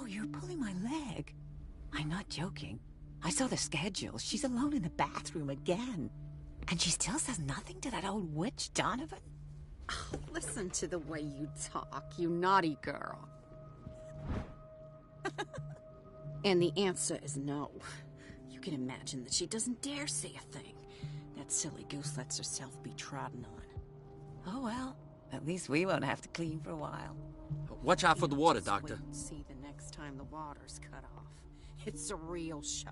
you're pulling my leg. I'm not joking. I saw the schedule. She's alone in the bathroom again. And she still says nothing to that old witch, Donovan? Oh, listen to the way you talk, you naughty girl. And the answer is no. You can imagine that she doesn't dare say a thing. That silly goose lets herself be trodden on. Oh well, at least we won't have to clean for a while. Watch out for the water, Doctor. Wait and see the next time the water's cut off. It's a real show.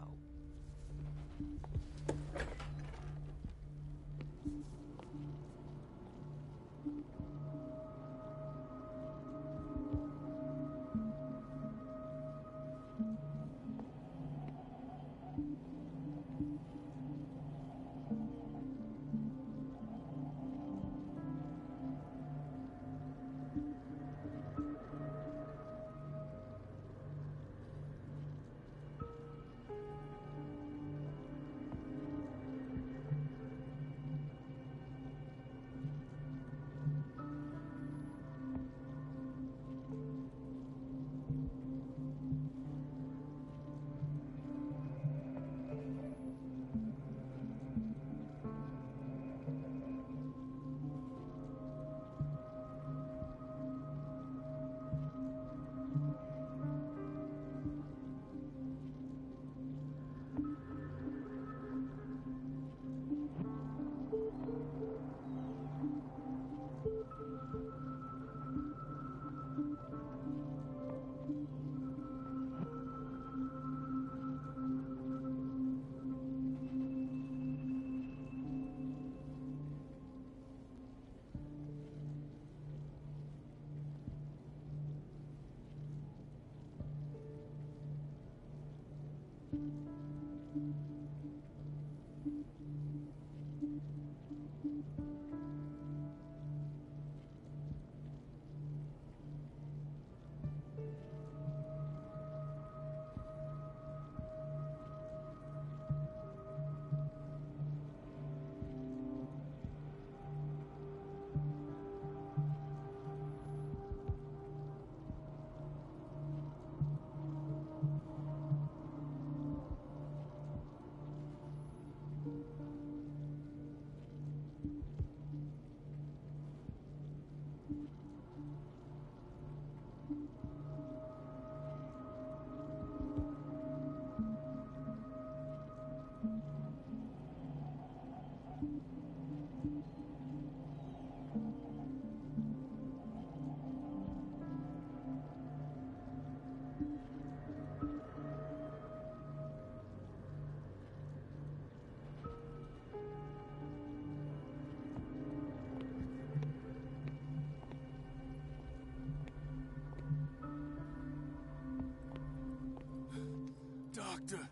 Doctor,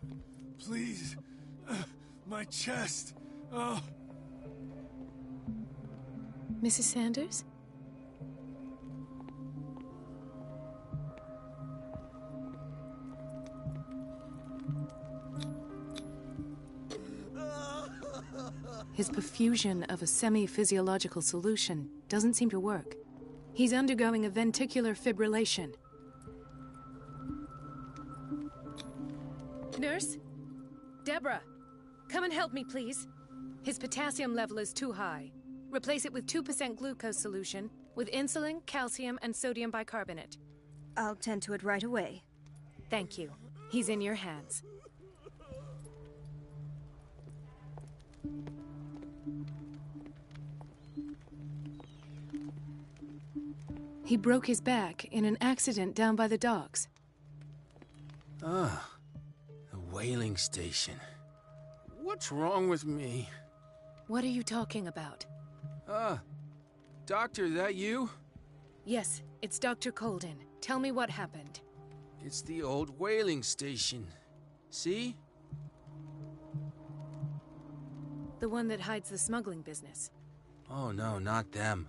please. My chest. Oh. Mrs. Sanders? His perfusion of a semi-physiological solution doesn't seem to work. He's undergoing a ventricular fibrillation. Nurse? Deborah, come and help me, please. His potassium level is too high. Replace it with 2% glucose solution with insulin, calcium, and sodium bicarbonate. I'll tend to it right away. Thank you. He's in your hands. He broke his back in an accident down by the docks. Ah, the whaling station. What's wrong with me? What are you talking about? Doctor, that you? Yes, it's Dr. Colden. Tell me what happened. It's the old whaling station. See? The one that hides the smuggling business. Oh no, not them.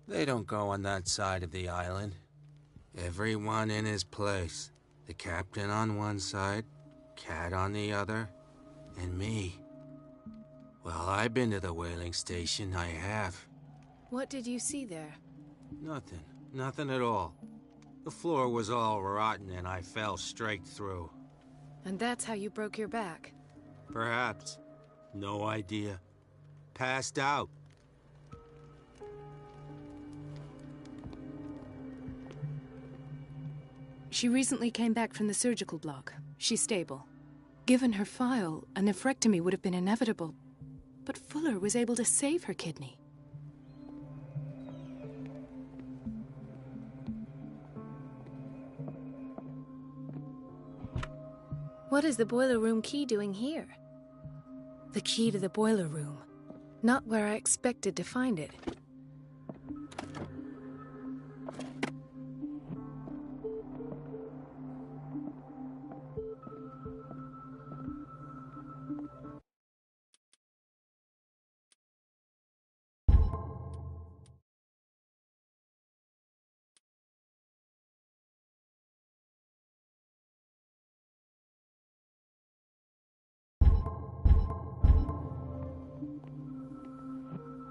They don't go on that side of the island. Everyone in his place. The captain on one side, Cat on the other, and me. Well, I've been to the whaling station, I have. What did you see there? Nothing. Nothing at all. The floor was all rotten and I fell straight through. And that's how you broke your back. Perhaps. No idea. Passed out. She recently came back from the surgical block. She's stable. Given her file, a nephrectomy would have been inevitable. But Fuller was able to save her kidney. What is the boiler room key doing here? The key to the boiler room. Not where I expected to find it.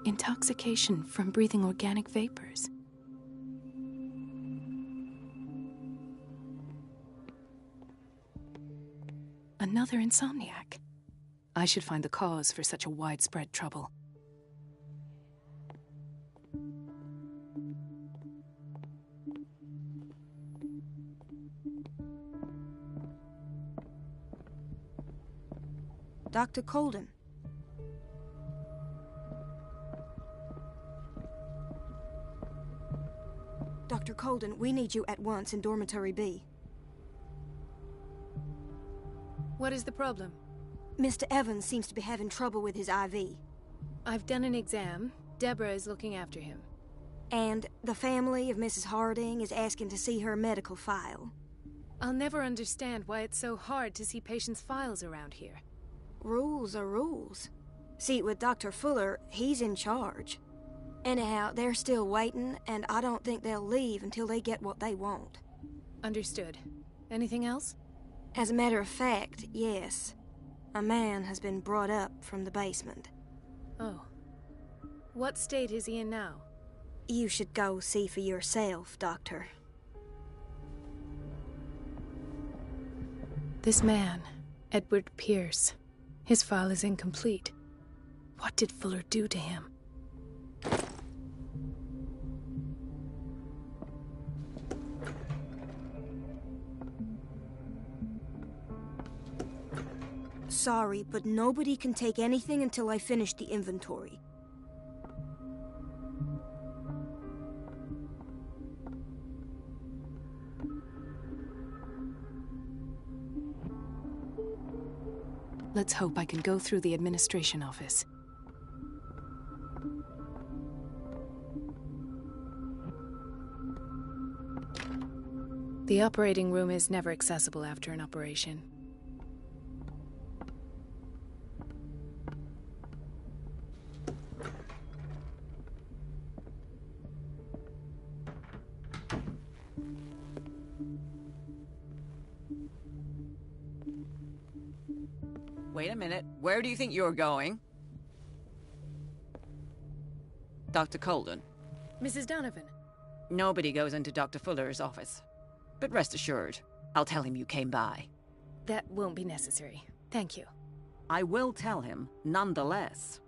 Intoxication from breathing organic vapors. Another insomniac. I should find the cause for such a widespread trouble. Dr. Colden. Dr. Colden, we need you at once in Dormitory B. What is the problem? Mr. Evans seems to be having trouble with his IV. I've done an exam. Deborah is looking after him. And the family of Mrs. Harding is asking to see her medical file. I'll never understand why it's so hard to see patients' files around here. Rules are rules. See, with Dr. Fuller, he's in charge. Anyhow, they're still waiting, and I don't think they'll leave until they get what they want. Understood. Anything else? As a matter of fact, yes. A man has been brought up from the basement. Oh. What state is he in now? You should go see for yourself, Doctor. This man, Edward Pierce. His file is incomplete. What did Fuller do to him? Sorry, but nobody can take anything until I finish the inventory. Let's hope I can go through the administration office. The operating room is never accessible after an operation. Wait a minute. Where do you think you're going? Dr. Colden. Mrs. Donovan. Nobody goes into Dr. Fuller's office. But rest assured, I'll tell him you came by. That won't be necessary. Thank you. I will tell him, nonetheless.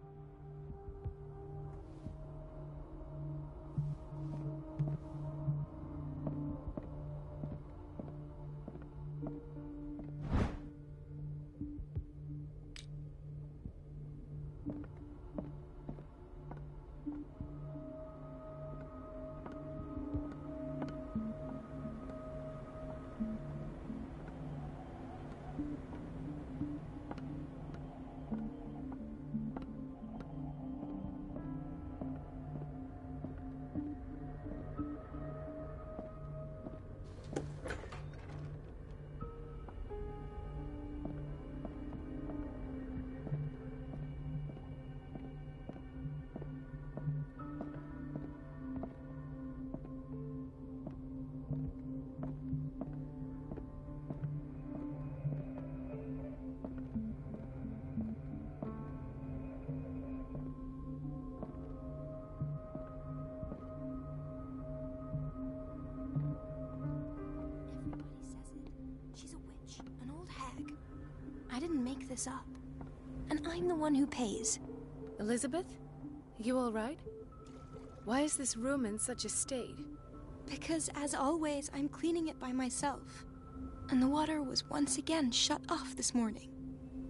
I didn't make this up. And I'm the one who pays. Elizabeth? You all right? Why is this room in such a state? Because, as always, I'm cleaning it by myself. And the water was once again shut off this morning.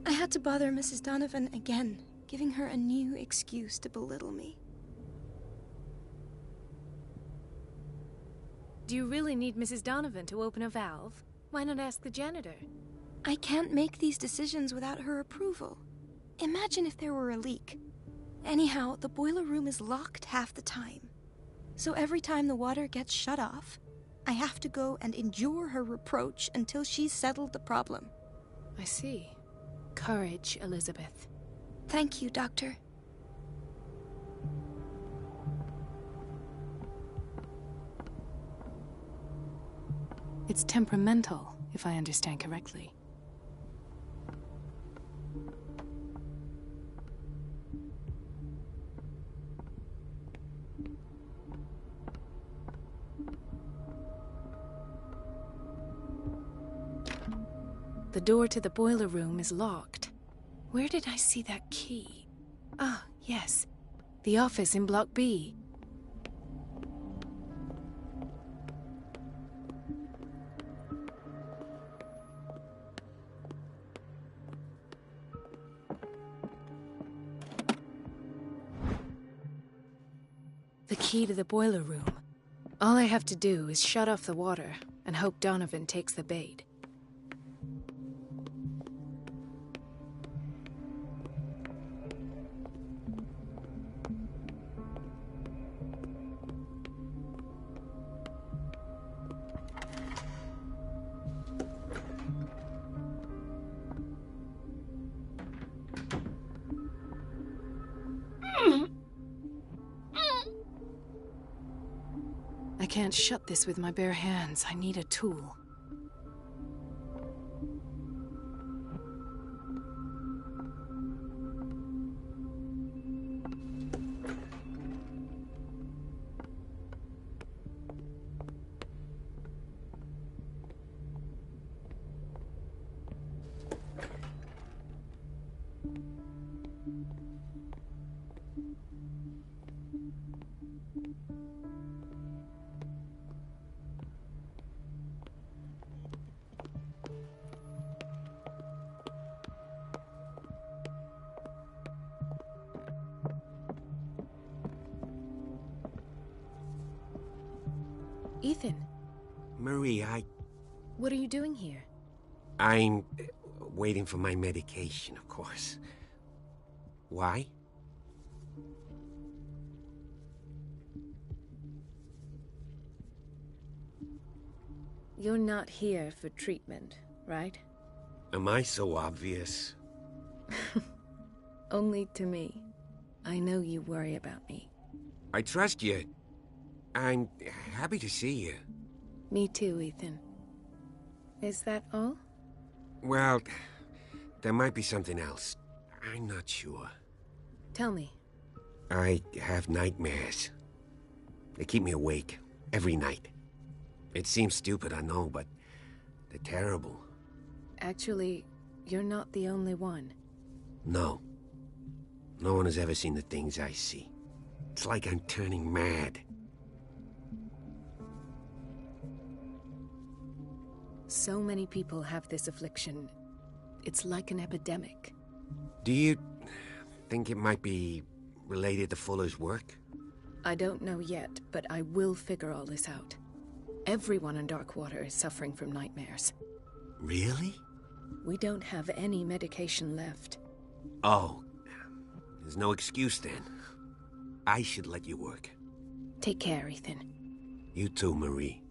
I had to bother Mrs. Donovan again, giving her a new excuse to belittle me. Do you really need Mrs. Donovan to open a valve? Why not ask the janitor? I can't make these decisions without her approval. Imagine if there were a leak. Anyhow, the boiler room is locked half the time. So every time the water gets shut off, I have to go and endure her reproach until she's settled the problem. I see. Courage, Elizabeth. Thank you, Doctor. It's temperamental, if I understand correctly. The door to the boiler room is locked. Where did I see that key? Ah, yes. The office in Block B. The key to the boiler room. All I have to do is shut off the water and hope Donovan takes the bait. I can't shut this with my bare hands. I need a tool. Ethan, Marie, what are you doing here? I'm waiting for my medication, of course. Why? You're not here for treatment, right? Am I so obvious? Only to me. I know you worry about me. I trust you. I'm happy to see you. Me too, Ethan. Is that all? Well, there might be something else. I'm not sure. Tell me. I have nightmares. They keep me awake every night. It seems stupid, I know, but they're terrible. Actually, you're not the only one. No. No one has ever seen the things I see. It's like I'm turning mad. So many people have this affliction. It's like an epidemic. Do you think it might be related to Fuller's work? I don't know yet, but I will figure all this out. Everyone in Darkwater is suffering from nightmares. Really? We don't have any medication left. Oh, there's no excuse then. I should let you work. Take care, Ethan. You too, Marie.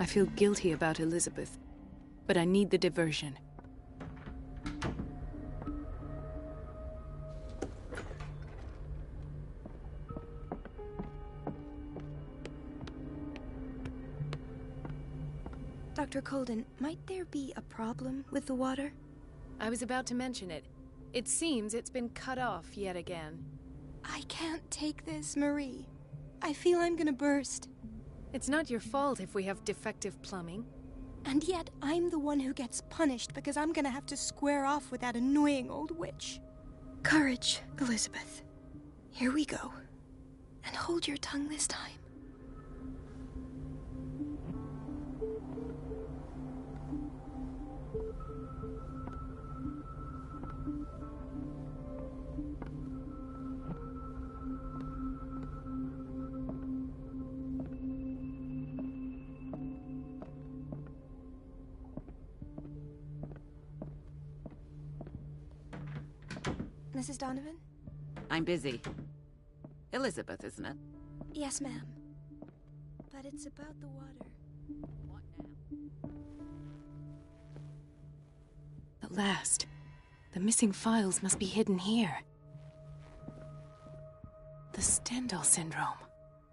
I feel guilty about Elizabeth, but I need the diversion. Dr. Colden, might there be a problem with the water? I was about to mention it. It seems it's been cut off yet again. I can't take this, Marie. I feel I'm gonna burst. It's not your fault if we have defective plumbing. And yet, I'm the one who gets punished because I'm gonna have to square off with that annoying old witch. Courage, Elizabeth. Here we go. And hold your tongue this time. Mrs. Donovan? I'm busy. Elizabeth, isn't it? Yes, ma'am. But it's about the water. What now? At last. The missing files must be hidden here. The Stendhal syndrome.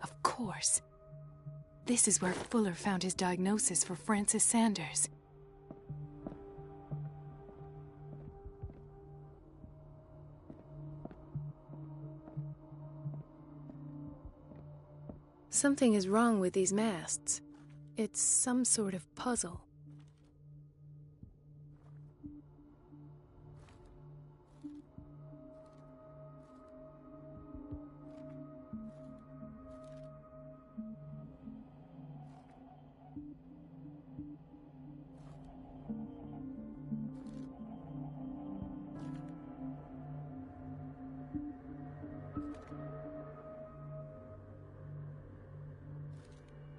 Of course. This is where Fuller found his diagnosis for Francis Sanders. Something is wrong with these masts. It's some sort of puzzle.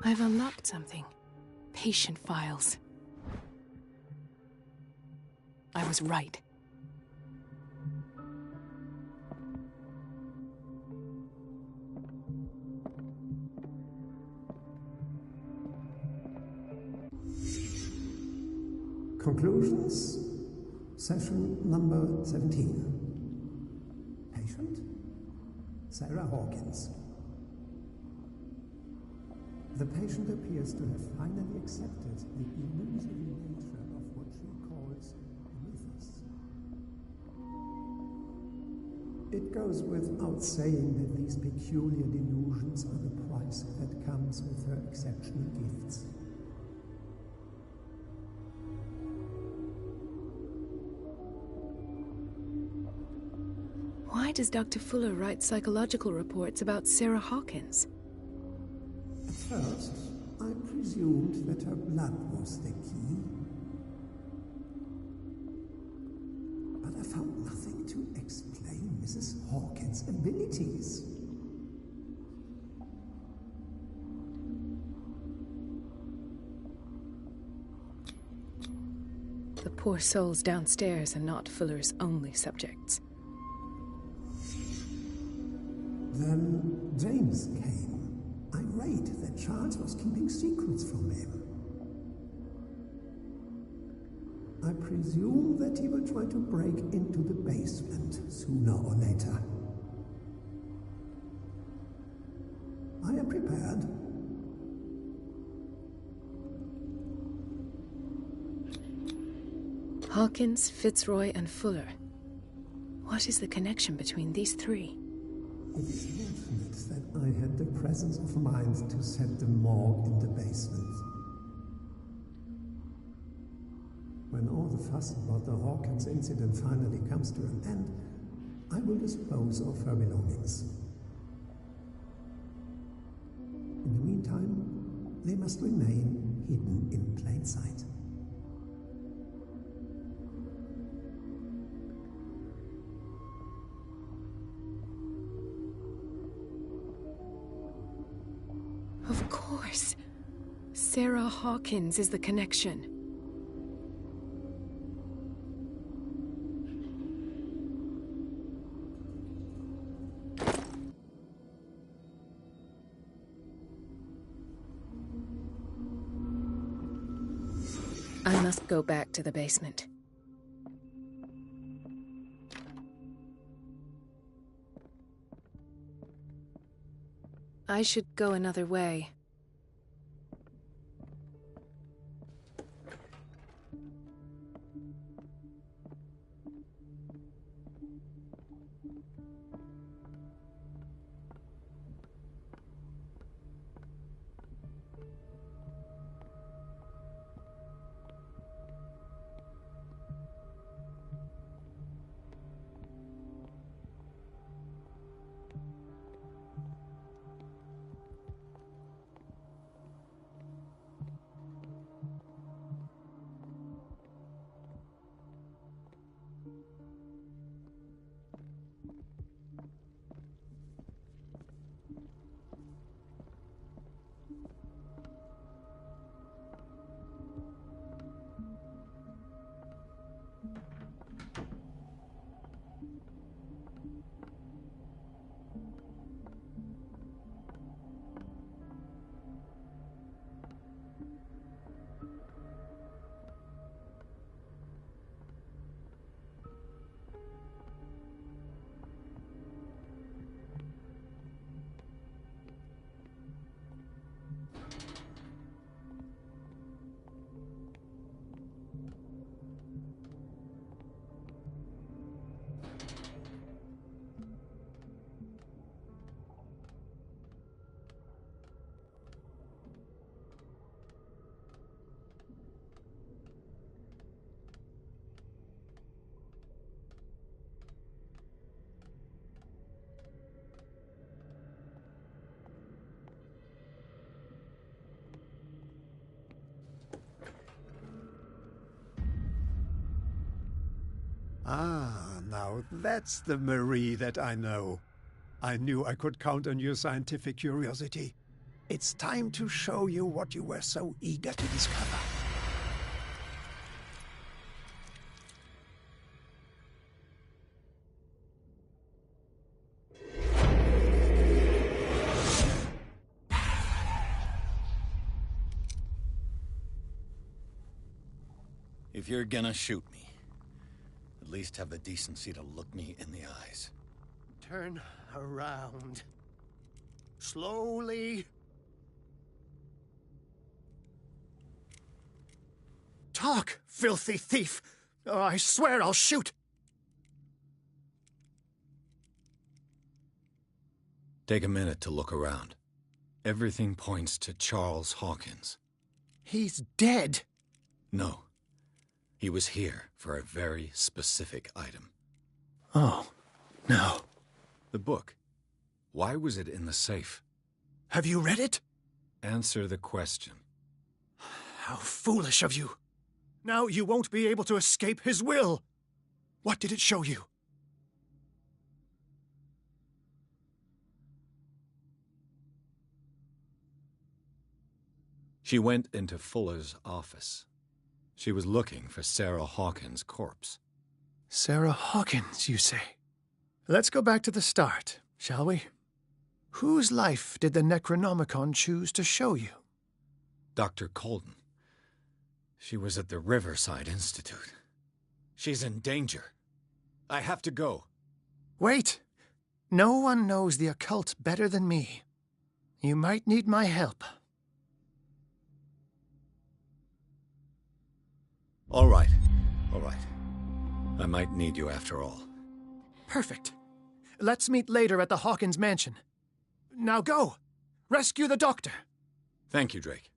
I've unlocked something. Patient files. I was right. Conclusions, session number 17. Patient, Sarah Hawkins. The patient appears to have finally accepted the illusory nature of what she calls mythos. It goes without saying that these peculiar delusions are the price that comes with her exceptional gifts. Why does Dr. Fuller write psychological reports about Sarah Hawkins? At first, I presumed that her blood was the key. But I found nothing to explain Mrs. Hawkins' abilities. The poor souls downstairs are not Fuller's only subjects. Then James came, irate that Charles was keeping secrets from him. I presume that he will try to break into the basement sooner or later. I am prepared. Hawkins, Fitzroy, and Fuller. What is the connection between these three? It is fortunate that I had the presence of mind to set the morgue in the basement. When all the fuss about the Hawkins incident finally comes to an end, I will dispose of her belongings. In the meantime, they must remain hidden in plain sight. Of course. Sarah Hawkins is the connection. I must go back to the basement. I should go another way. Ah, now that's the Marie that I know. I knew I could count on your scientific curiosity. It's time to show you what you were so eager to discover. If you're gonna shoot me, at least have the decency to look me in the eyes. Turn around. Slowly. Talk, filthy thief! Oh, I swear I'll shoot! Take a minute to look around. Everything points to Charles Hawkins. He's dead! No. He was here for a very specific item. Oh, no. The book. Why was it in the safe? Have you read it? Answer the question. How foolish of you. Now you won't be able to escape his will. What did it show you? She went into Fuller's office. She was looking for Sarah Hawkins' corpse. Sarah Hawkins, you say? Let's go back to the start, shall we? Whose life did the Necronomicon choose to show you? Dr. Colden. She was at the Riverside Institute. She's in danger. I have to go. Wait. No one knows the occult better than me. You might need my help. All right. All right. I might need you after all. Perfect. Let's meet later at the Hawkins mansion. Now go! Rescue the doctor! Thank you, Drake.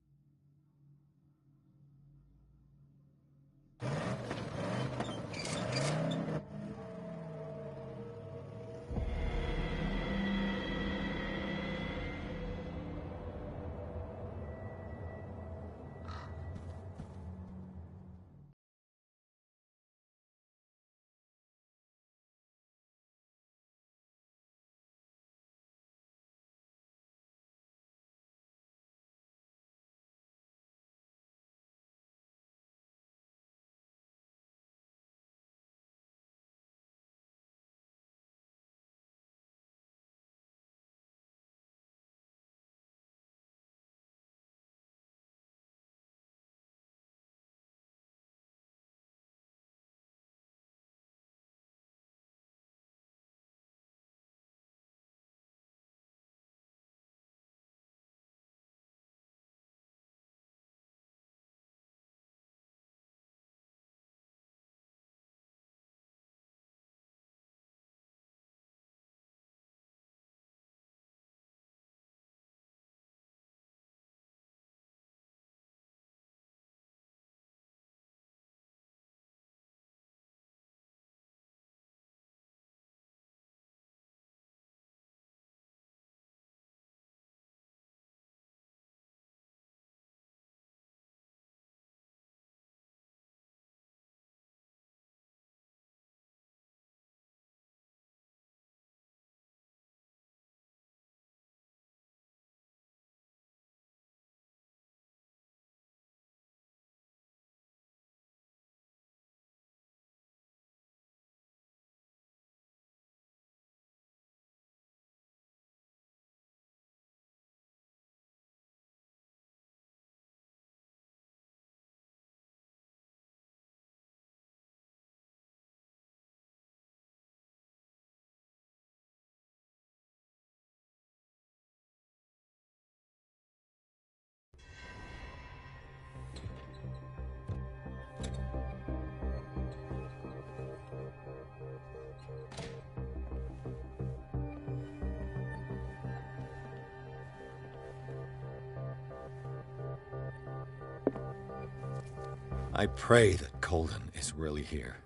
I pray that Colden is really here.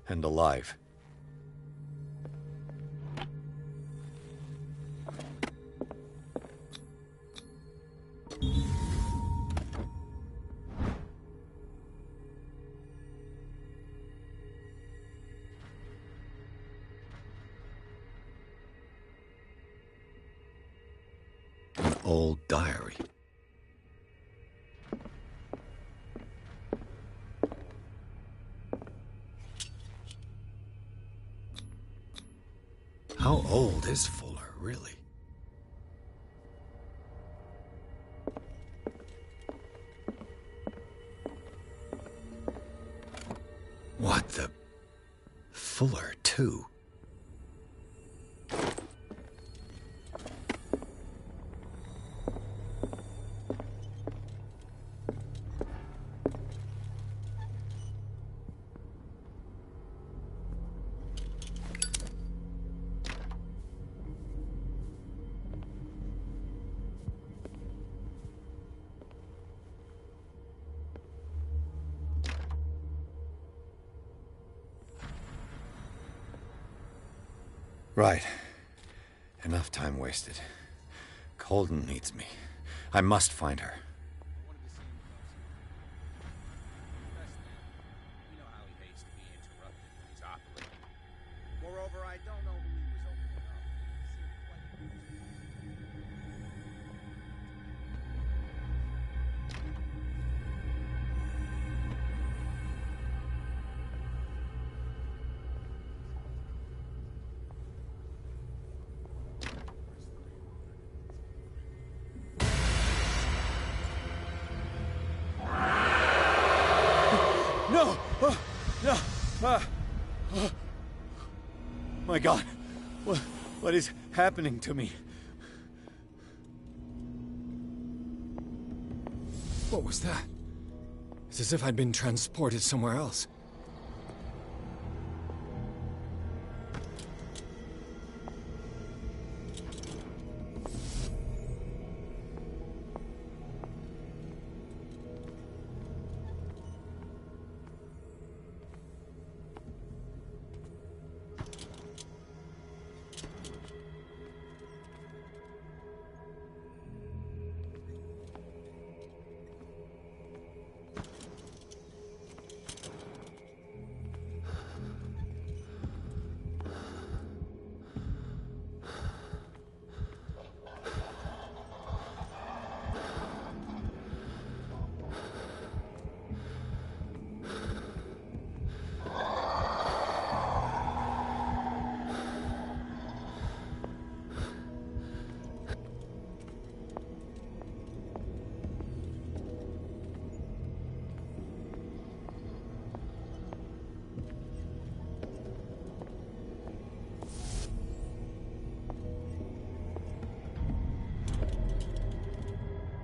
And alive. An old diary. How old is Fuller, really? What the... Fuller, too? Right. Enough time wasted. Colden needs me. I must find her. You know how he hates to be interrupted when he's operating. Moreover, I don't know who he was opening up. No! No! My God! What is happening to me? What was that? It's as if I'd been transported somewhere else.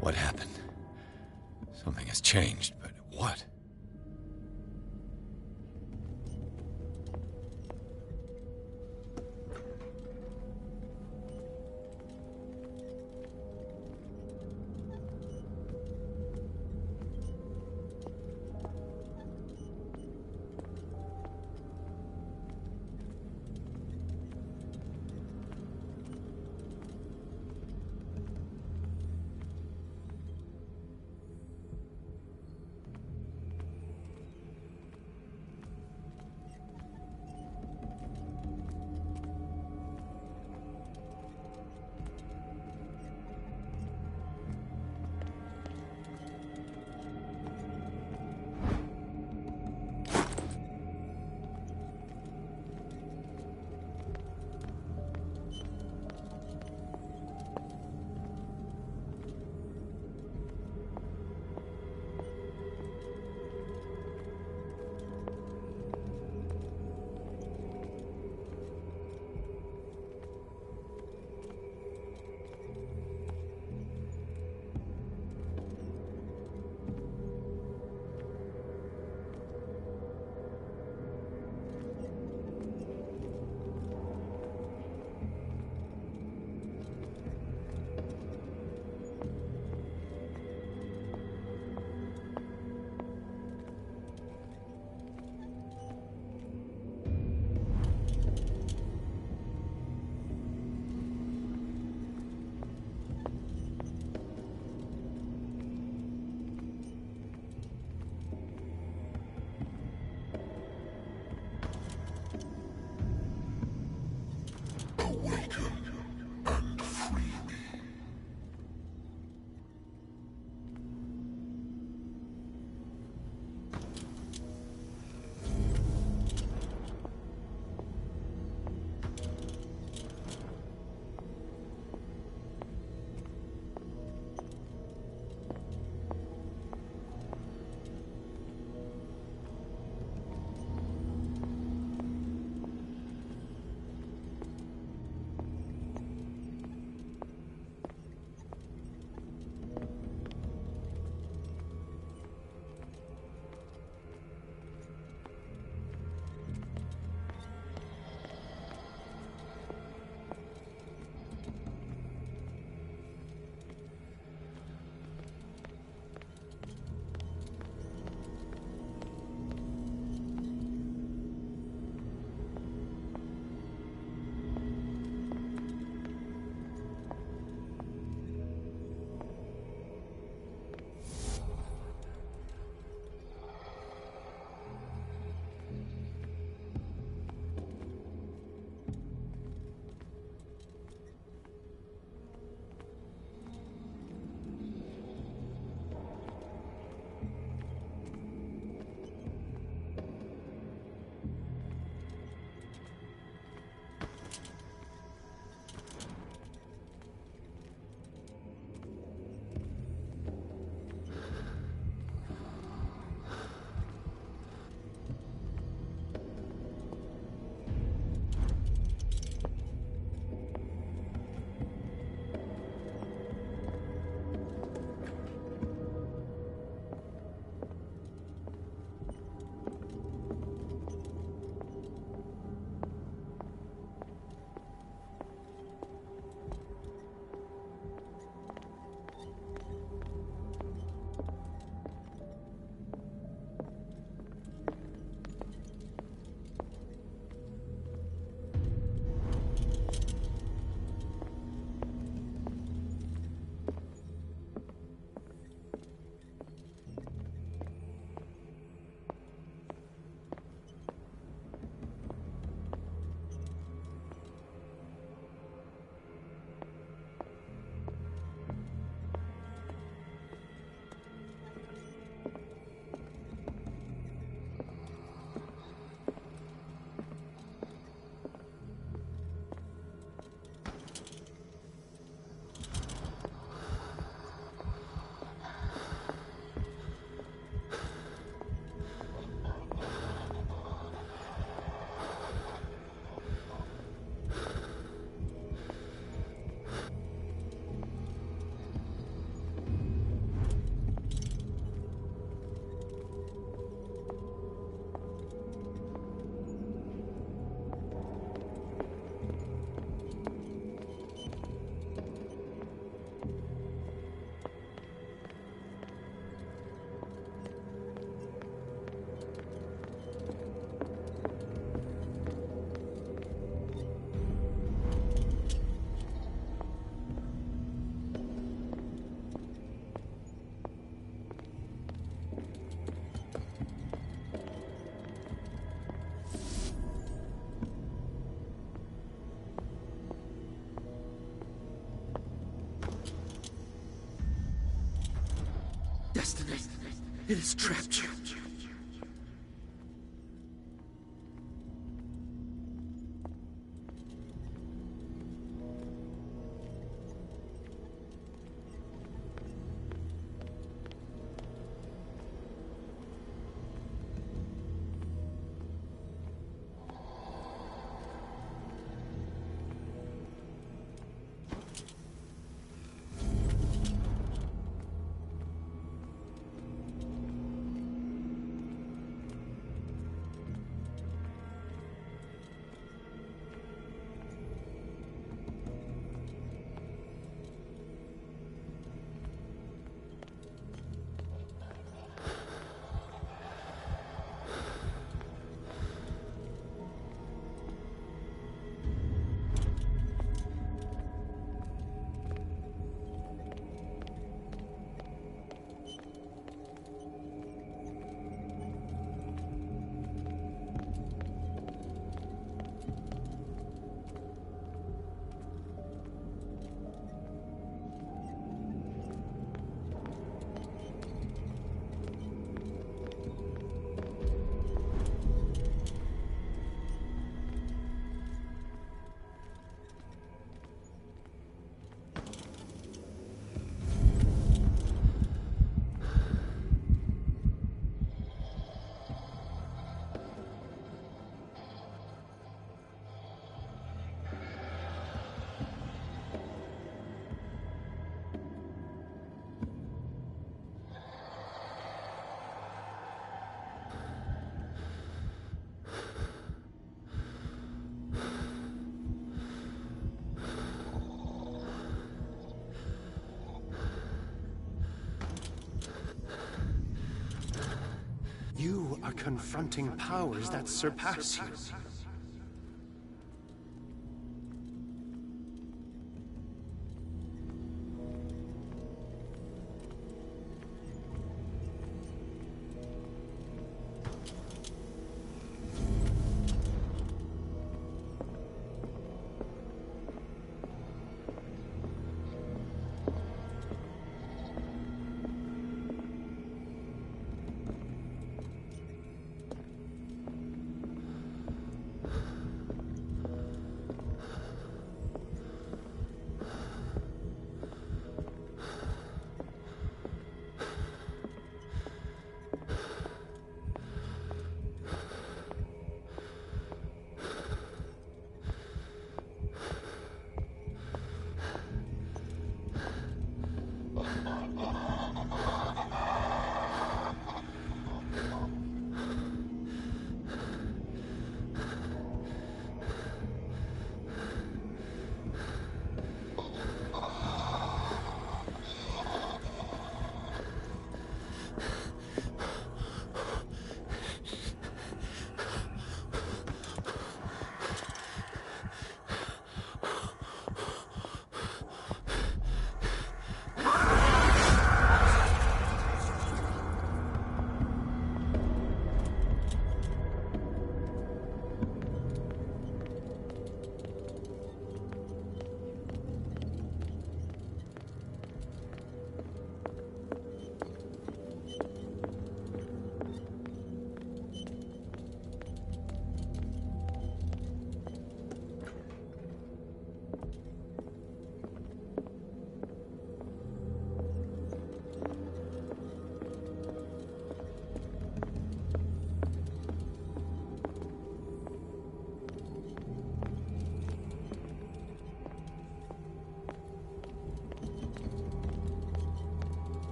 What happened? Something has changed, but what? destiny. It has trapped you. You are confronting powers that surpass you.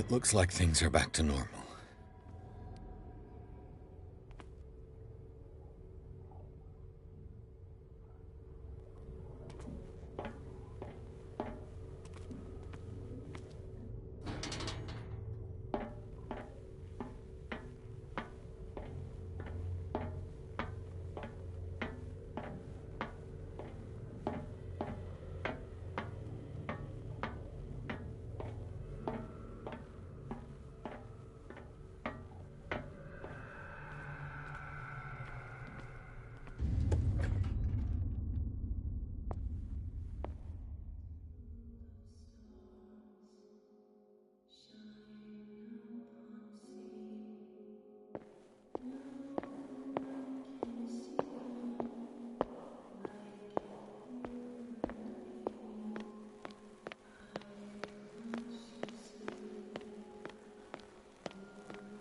Looks like things are back to normal.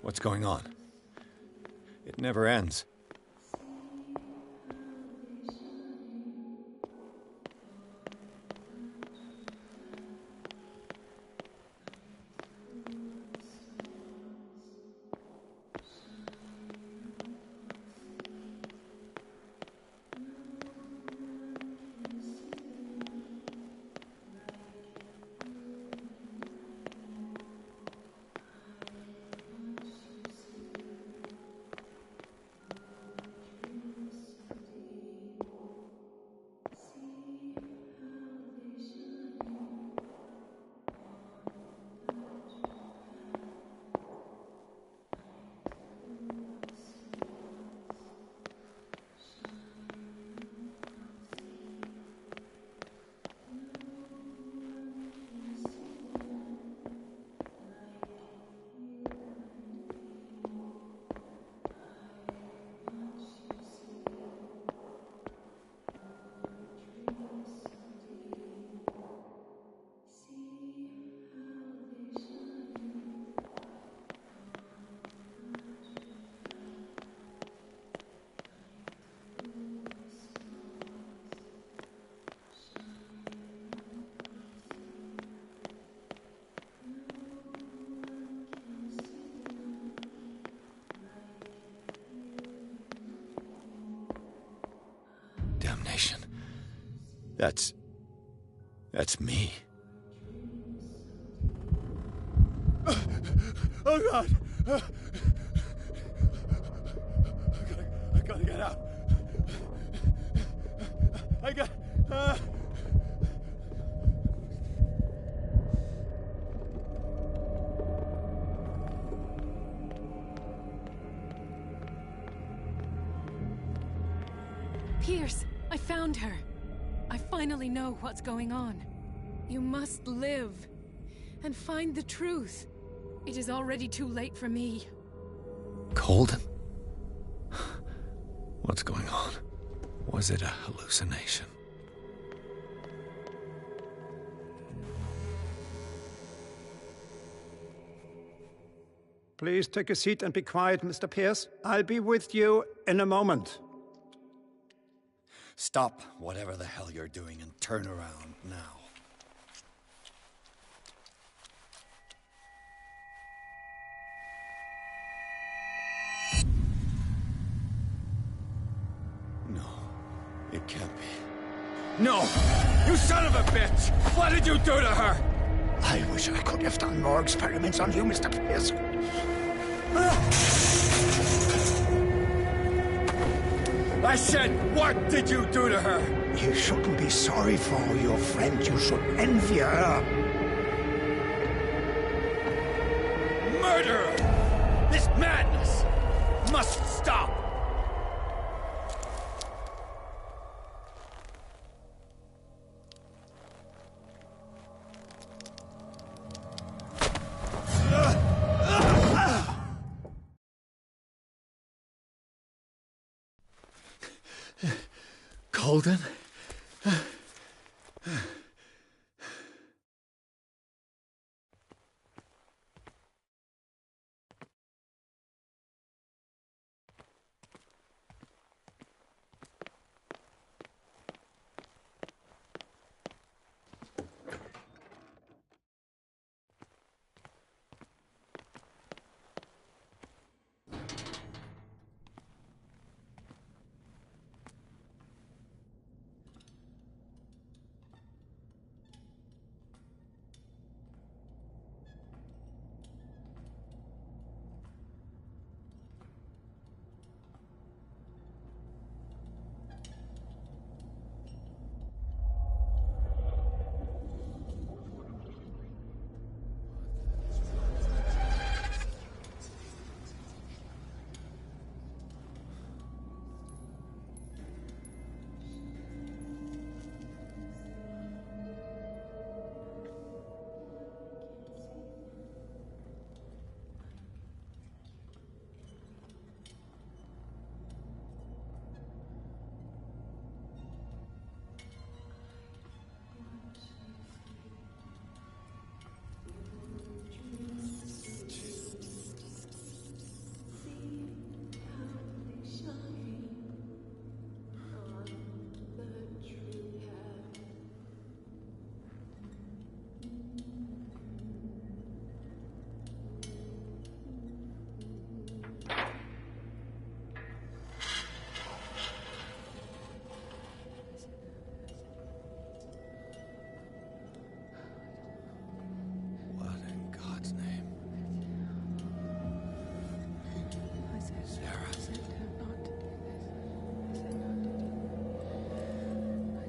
What's going on? It never ends. Damnation. That's me. Oh, God! I gotta get out. I got... Pierce, I found her. I finally know what's going on. You must live and find the truth. It is already too late for me. Colden? What's going on? Was it a hallucination? Please take a seat and be quiet, Mr. Pierce. I'll be with you in a moment. Stop whatever the hell you're doing and turn around now. No, it can't be. No! You son of a bitch! What did you do to her? I wish I could have done more experiments on you, Mr. Pierce. I said, what did you do to her? You shouldn't be sorry for your friend. You should envy her. Murderer! This madness must stop! Colden?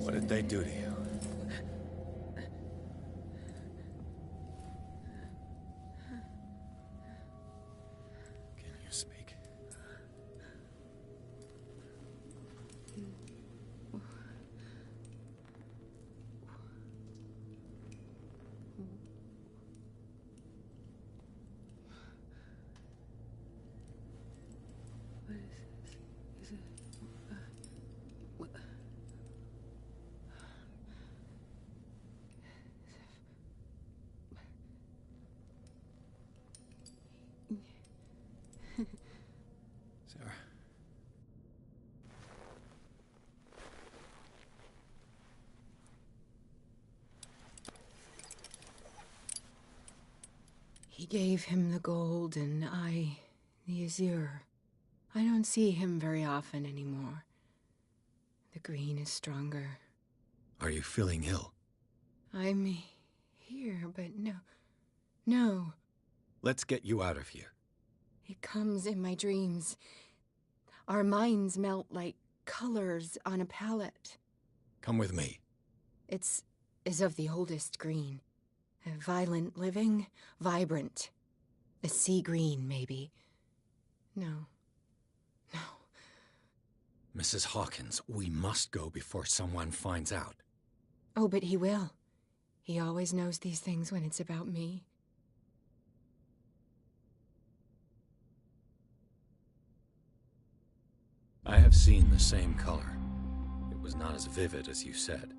What did they do to you? Can you speak? Sarah. He gave him the gold and I the azure. I don't see him very often anymore. The green is stronger. Are you feeling ill? I'm here, but no. Let's get you out of here. It comes in my dreams. Our minds melt like colors on a palette. Come with me. It's of the oldest green. A violent living, vibrant. A sea green, maybe. No. Mrs. Hawkins, we must go before someone finds out. Oh, but he will. He always knows these things when it's about me. I have seen the same color. It was not as vivid as you said.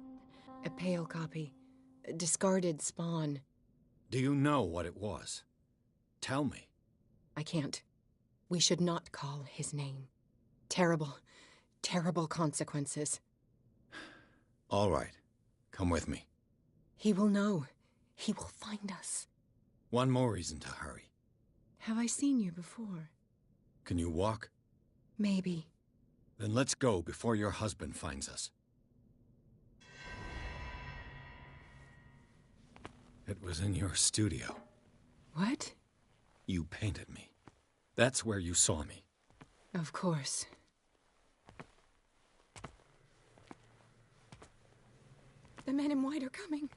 A pale copy. A discarded spawn. Do you know what it was? Tell me. I can't. We should not call his name. Terrible consequences. All right. Come with me. He will know. He will find us. One more reason to hurry. Have I seen you before? Can you walk? Maybe. Then let's go before your husband finds us. It was in your studio. What? You painted me. That's where you saw me. Of course. The men in white are coming.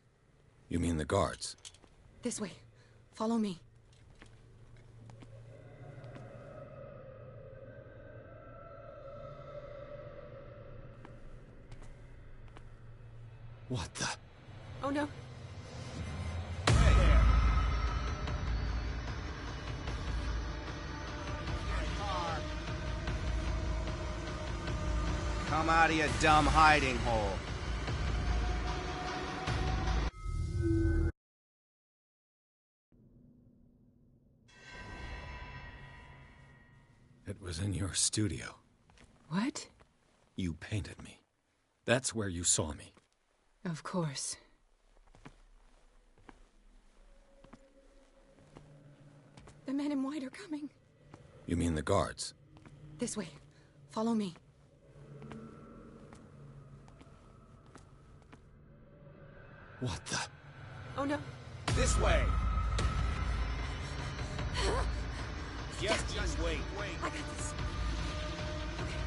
You mean the guards? This way. Follow me. What the? Oh no. Come out of your dumb hiding hole. It was in your studio. What? You painted me. That's where you saw me. Of course. The men in white are coming. You mean the guards? This way. Follow me. What the? Oh no. This way. Just wait. I got this. Okay.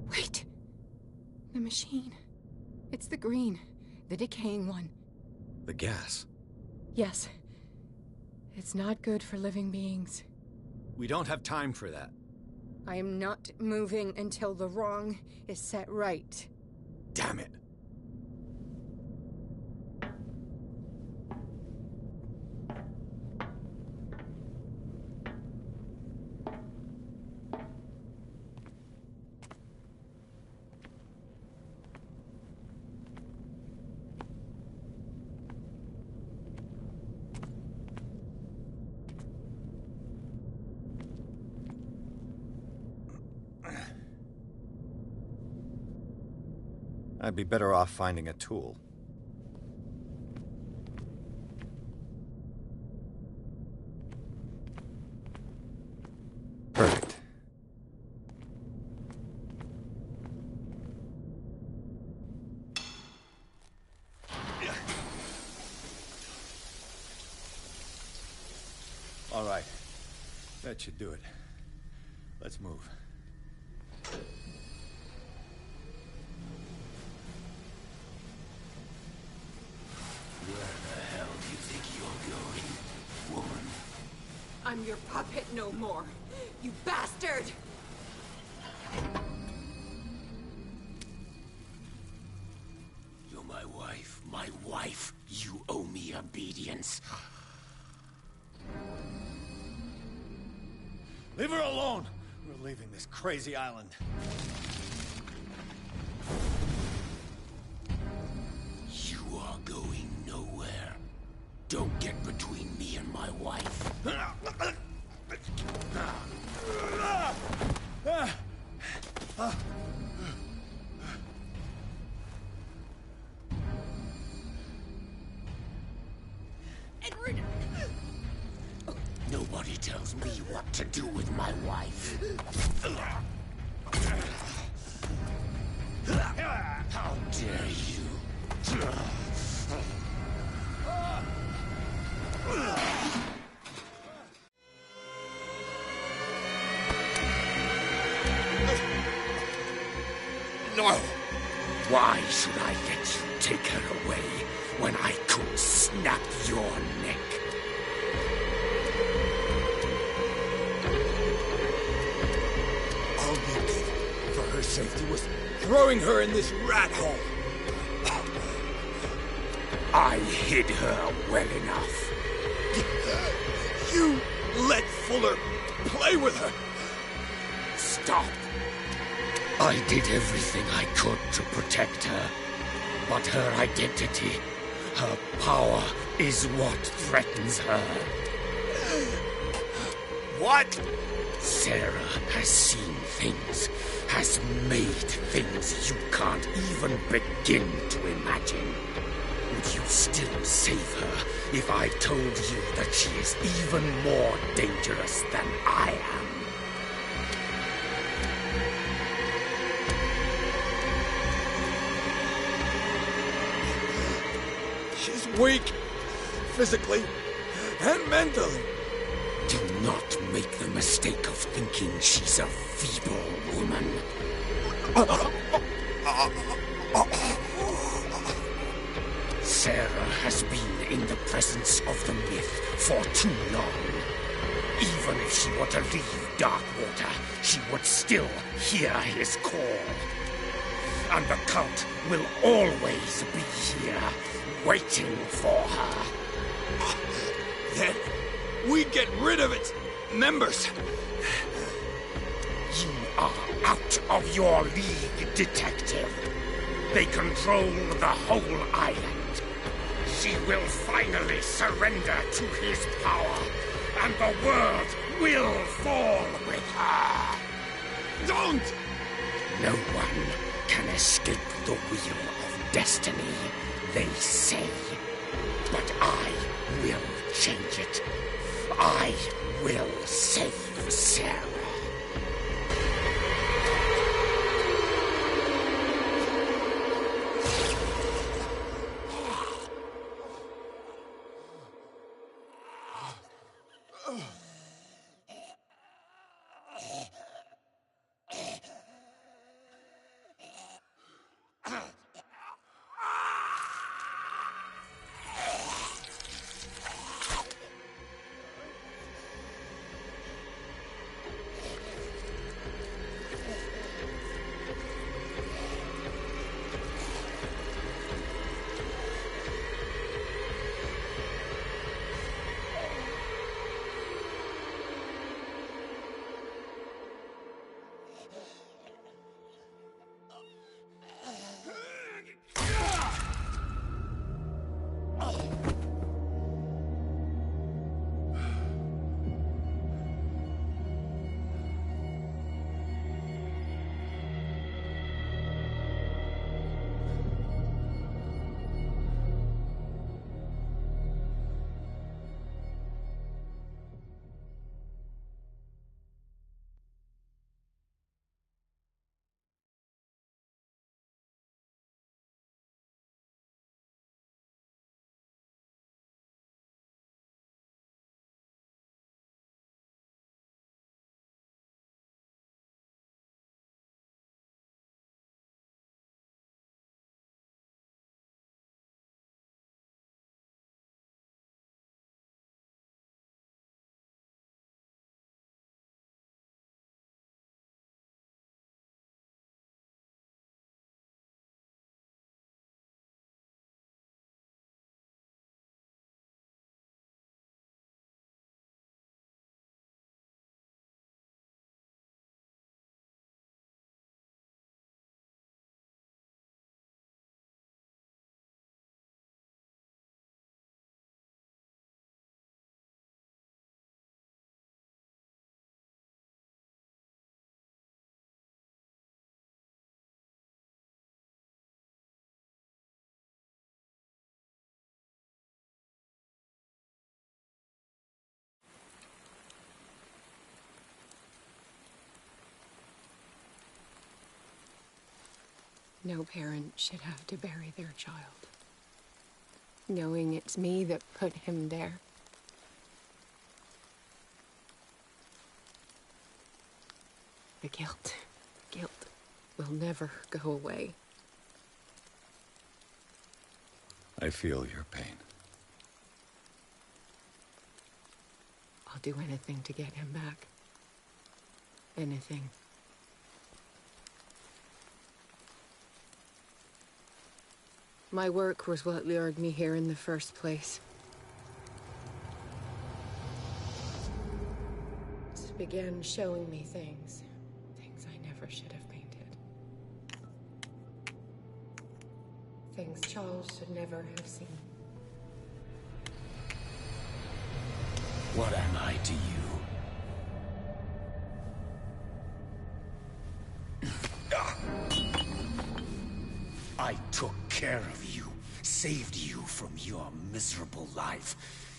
Wait. The machine. It's the green. The decaying one. The gas. Yes. It's not good for living beings. We don't have time for that. I am not moving until the wrong is set right. Damn it. I'd be better off finding a tool. Perfect. All right. That should do it. Let's move. Where the hell do you think you're going, woman? I'm your puppet no more, you bastard! You're my wife. My wife. You owe me obedience. Leave her alone! We're leaving this crazy island. You are going nowhere. Don't get between me and my wife. Nobody tells me what to do with my wife. How dare you? No! Why should I let you take her away when I could snap your neck? All you did for her safety was throwing her in this rat hole. I hid her well enough. You let Fuller play with her. Stop. I did everything I could to protect her. But her identity, her power, is what threatens her. What? Sarah has seen things, has made things you can't even begin to imagine. Would you still save her if I told you that she is even more dangerous than I am? She's weak, physically and mentally. Do not make the mistake of thinking she's a feeble woman. Sarah has been in the presence of the myth for too long. Even if she were to leave Darkwater, she would still hear his call. And the cult will always be here, waiting for her. Then we get rid of its members. You are out of your league, detective. They control the whole island. She will finally surrender to his power, and the world will fall with her. Don't! No one can escape the wheel of destiny, they say. But I will change it. I will save Sarah. No parent should have to bury their child, knowing it's me that put him there. The guilt will never go away. I feel your pain. I'll do anything to get him back. Anything. My work was what lured me here in the first place. It began showing me things I never should have painted. Things Charles should never have seen. What am I to you? I took care of you, saved you from your miserable life.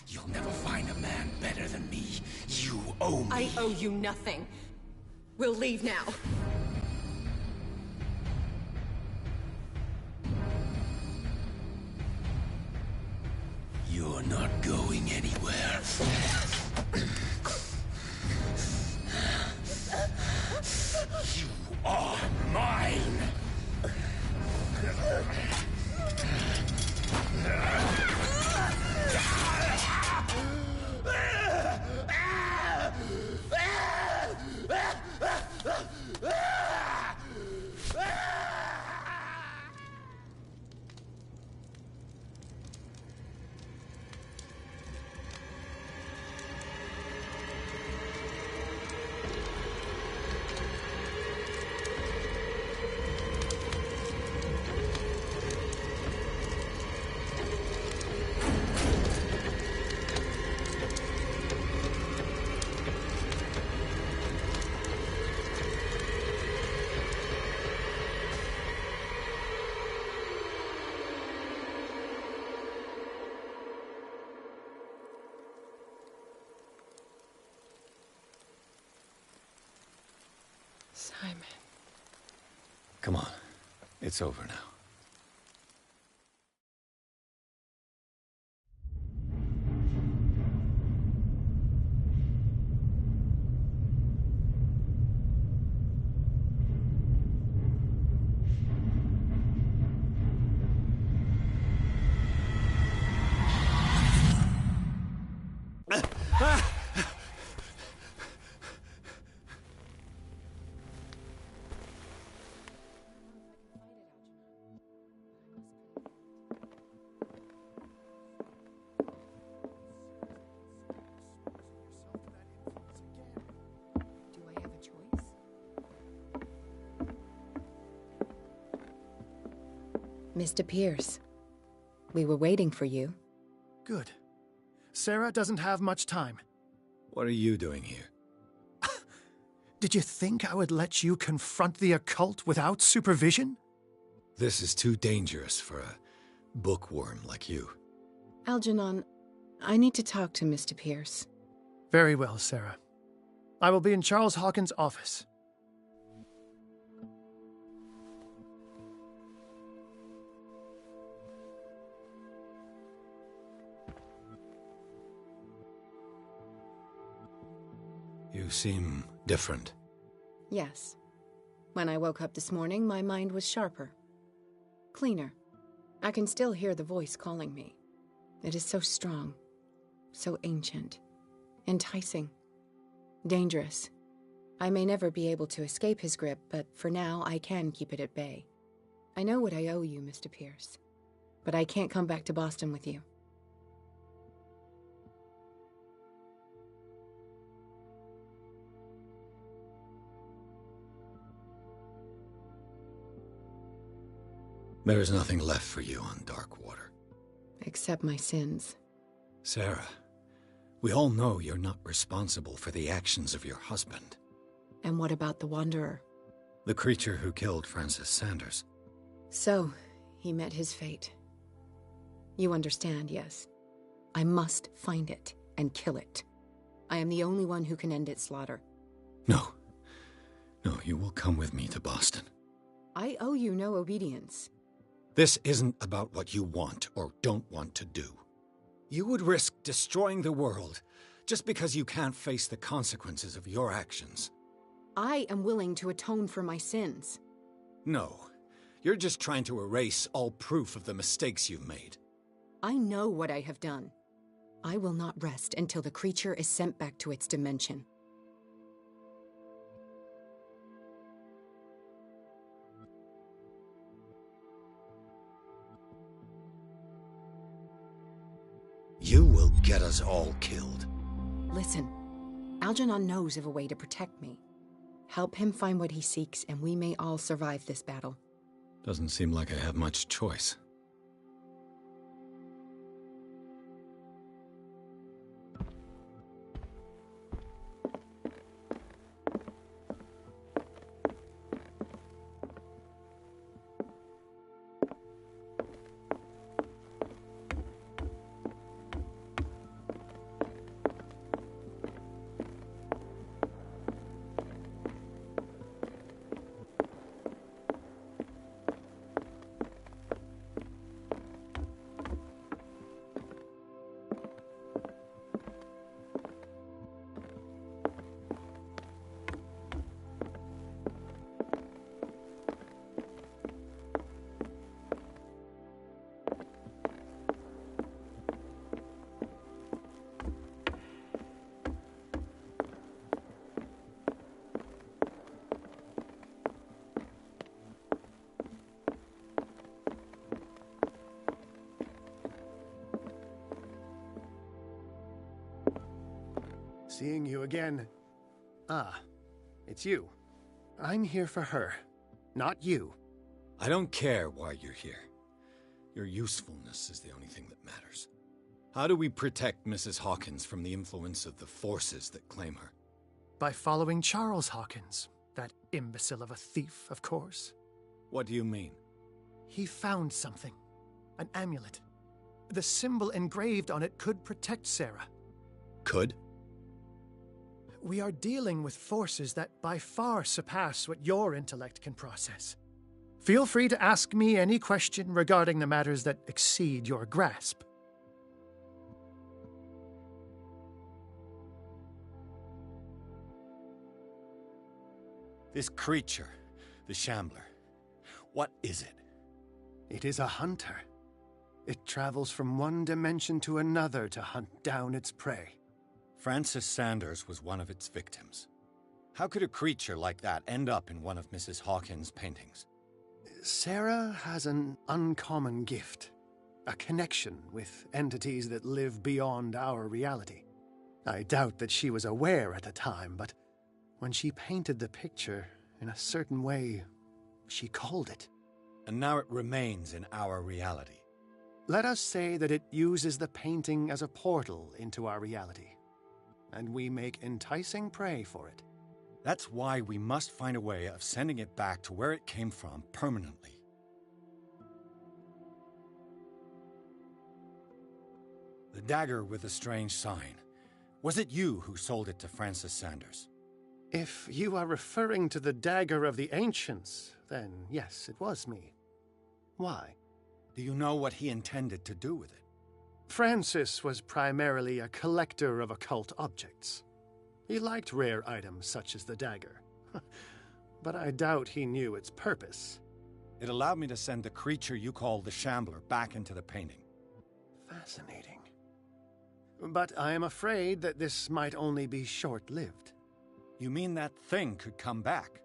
You'll never find a man better than me. You owe me. I owe you nothing. We'll leave now. You're not going anywhere. You are mine! Simon. Come on. It's over now. Mr. Pierce, we were waiting for you. Good. Sarah doesn't have much time. What are you doing here? Did you think I would let you confront the occult without supervision? This is too dangerous for a bookworm like you. Algernon, I need to talk to Mr. Pierce. Very well, Sarah. I will be in Charles Hawkins' office. You seem different. Yes. When I woke up this morning, my mind was sharper. Cleaner. I can still hear the voice calling me. It is so strong. So ancient. Enticing. Dangerous. I may never be able to escape his grip, but for now, I can keep it at bay. I know what I owe you, Mr. Pierce. But I can't come back to Boston with you. There is nothing left for you on Darkwater. Except my sins. Sarah, we all know you're not responsible for the actions of your husband. And what about the Wanderer? The creature who killed Francis Sanders. So, he met his fate. You understand, yes? I must find it and kill it. I am the only one who can end its slaughter. No. No, you will come with me to Boston. I owe you no obedience. This isn't about what you want or don't want to do. You would risk destroying the world just because you can't face the consequences of your actions. I am willing to atone for my sins. No, you're just trying to erase all proof of the mistakes you've made. I know what I have done. I will not rest until the creature is sent back to its dimension. You will get us all killed. Listen, Algernon knows of a way to protect me. Help him find what he seeks, and we may all survive this battle. Doesn't seem like I have much choice. Seeing you again. Ah, it's you. I'm here for her, not you. I don't care why you're here. Your usefulness is the only thing that matters. How do we protect Mrs. Hawkins from the influence of the forces that claim her? By following Charles Hawkins, that imbecile of a thief, of course. What do you mean? He found something. An amulet. The symbol engraved on it could protect Sarah. Could? We are dealing with forces that by far surpass what your intellect can process. Feel free to ask me any question regarding the matters that exceed your grasp. This creature, the Shambler, what is it? It is a hunter. It travels from one dimension to another to hunt down its prey. Francis Sanders was one of its victims. How could a creature like that end up in one of Mrs. Hawkins' paintings? Sarah has an uncommon gift. A connection with entities that live beyond our reality. I doubt that she was aware at the time, but when she painted the picture, in a certain way, she called it. And now it remains in our reality. Let us say that it uses the painting as a portal into our reality. And we make enticing prey for it. That's why we must find a way of sending it back to where it came from permanently. The dagger with the strange sign. Was it you who sold it to Francis Sanders? If you are referring to the dagger of the ancients, then yes, it was me. Why? Do you know what he intended to do with it? Francis was primarily a collector of occult objects. He liked rare items such as the dagger. But I doubt he knew its purpose. It allowed me to send the creature you call the Shambler back into the painting. Fascinating. But I am afraid that this might only be short-lived. You mean that thing could come back?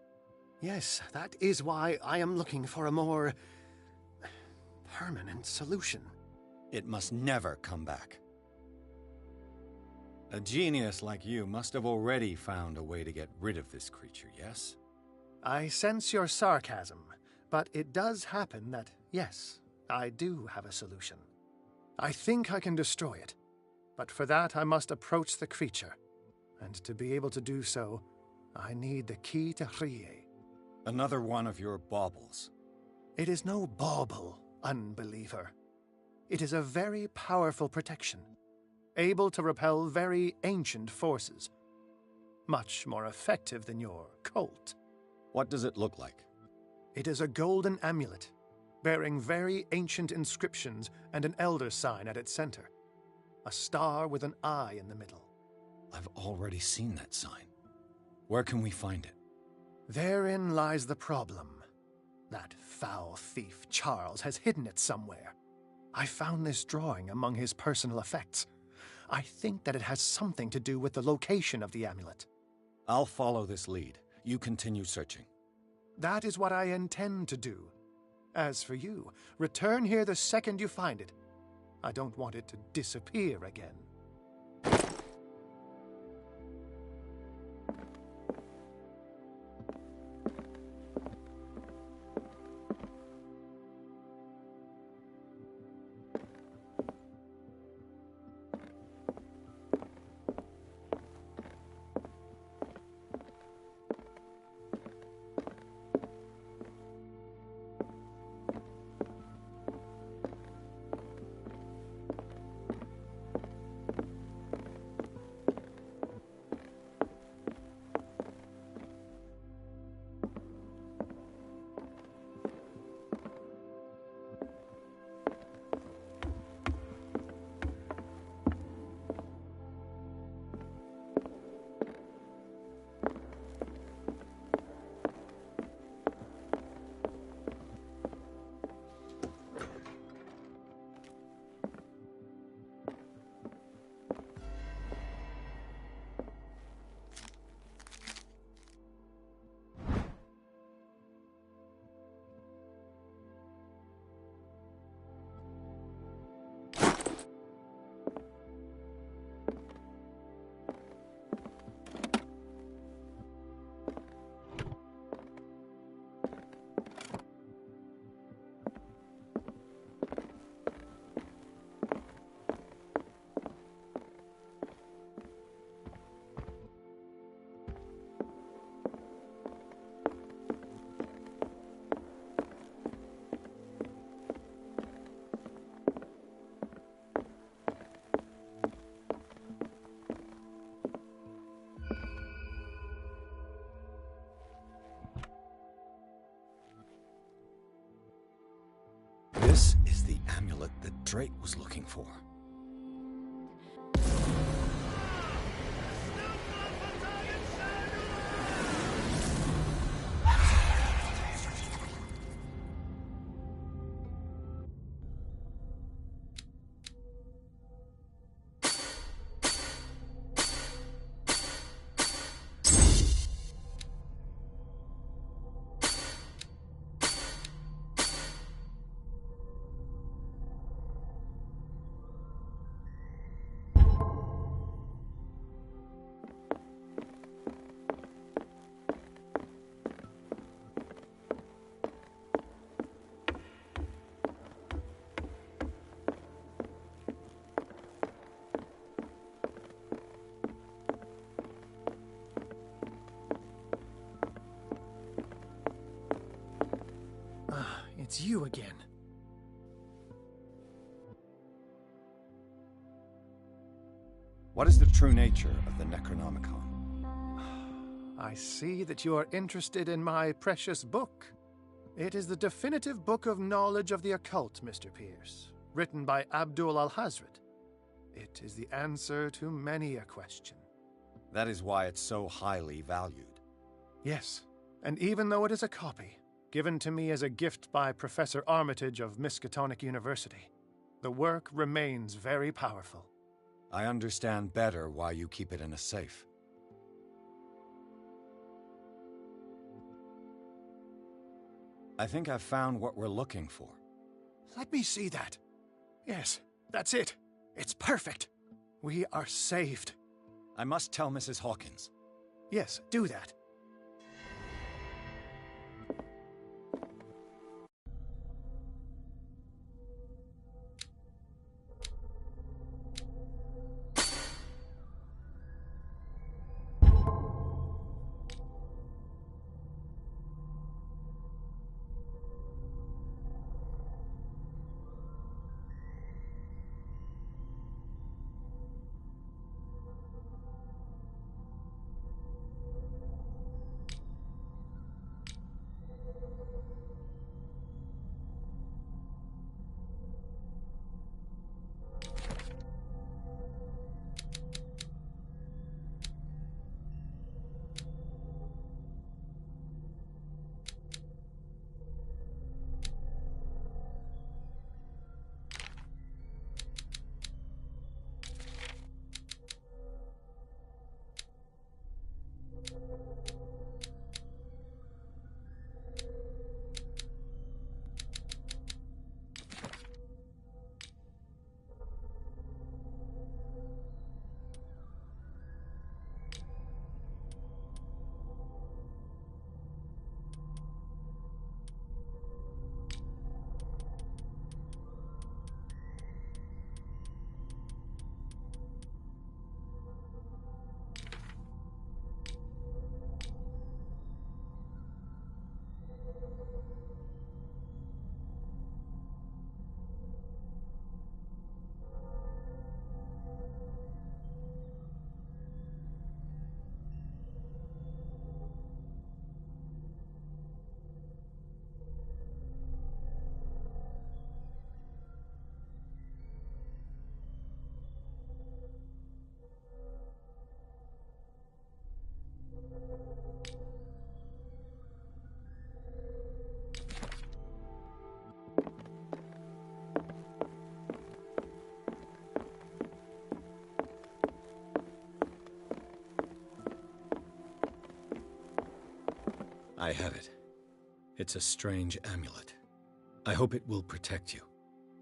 Yes, that is why I am looking for a more permanent solution. It must never come back. A genius like you must have already found a way to get rid of this creature, yes? I sense your sarcasm, but it does happen that, yes, I do have a solution. I think I can destroy it, but for that I must approach the creature, and to be able to do so, I need the key to Rie. Another one of your baubles. It is no bauble, unbeliever. It is a very powerful protection, able to repel very ancient forces. Much more effective than your cult. What does it look like? It is a golden amulet, bearing very ancient inscriptions and an elder sign at its center. A star with an eye in the middle. I've already seen that sign. Where can we find it? Therein lies the problem. That foul thief, Charles, has hidden it somewhere. I found this drawing among his personal effects. I think that it has something to do with the location of the amulet. I'll follow this lead. You continue searching. That is what I intend to do. As for you, return here the second you find it. I don't want it to disappear again. This is the amulet that Drake was looking for. It's you again. What is the true nature of the Necronomicon? I see that you are interested in my precious book. It is the definitive book of knowledge of the occult, Mr. Pierce, written by Abdul al-Hazred. It is the answer to many a question. That is why it's so highly valued. Yes, and even though it is a copy, given to me as a gift by Professor Armitage of Miskatonic University, the work remains very powerful. I understand better why you keep it in a safe. I think I've found what we're looking for. Let me see that. Yes, that's it. It's perfect. We are saved. I must tell Mrs. Hawkins. Yes, do that. I have it. It's a strange amulet. I hope it will protect you,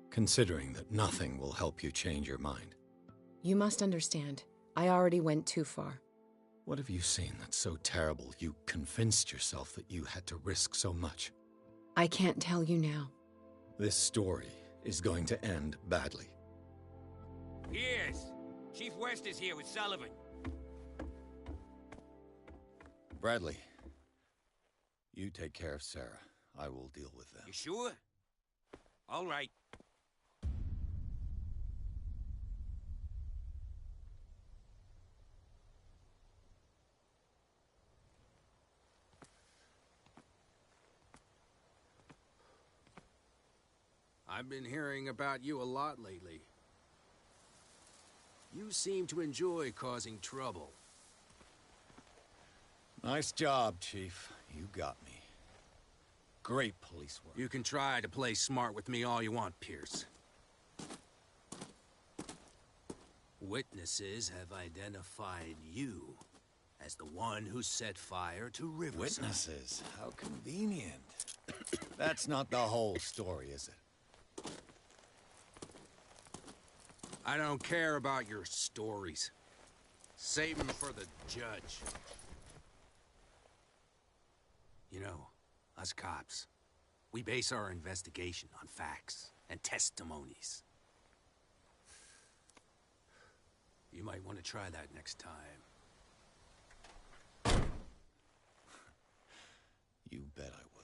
considering that nothing will help you change your mind. You must understand, I already went too far. What have you seen that's so terrible you convinced yourself that you had to risk so much? I can't tell you now. This story is going to end badly. Pierce! Chief West is here with Sullivan. Bradley, you take care of Sarah. I will deal with them. You sure? All right. I've been hearing about you a lot lately. You seem to enjoy causing trouble. Nice job, Chief. You got me. Great police work. You can try to play smart with me all you want, Pierce. Witnesses have identified you as the one who set fire to Riverside. Witnesses? How convenient. That's not the whole story, is it? I don't care about your stories. Save them for the judge. You know, us cops, we base our investigation on facts and testimonies. You might want to try that next time. You bet I will.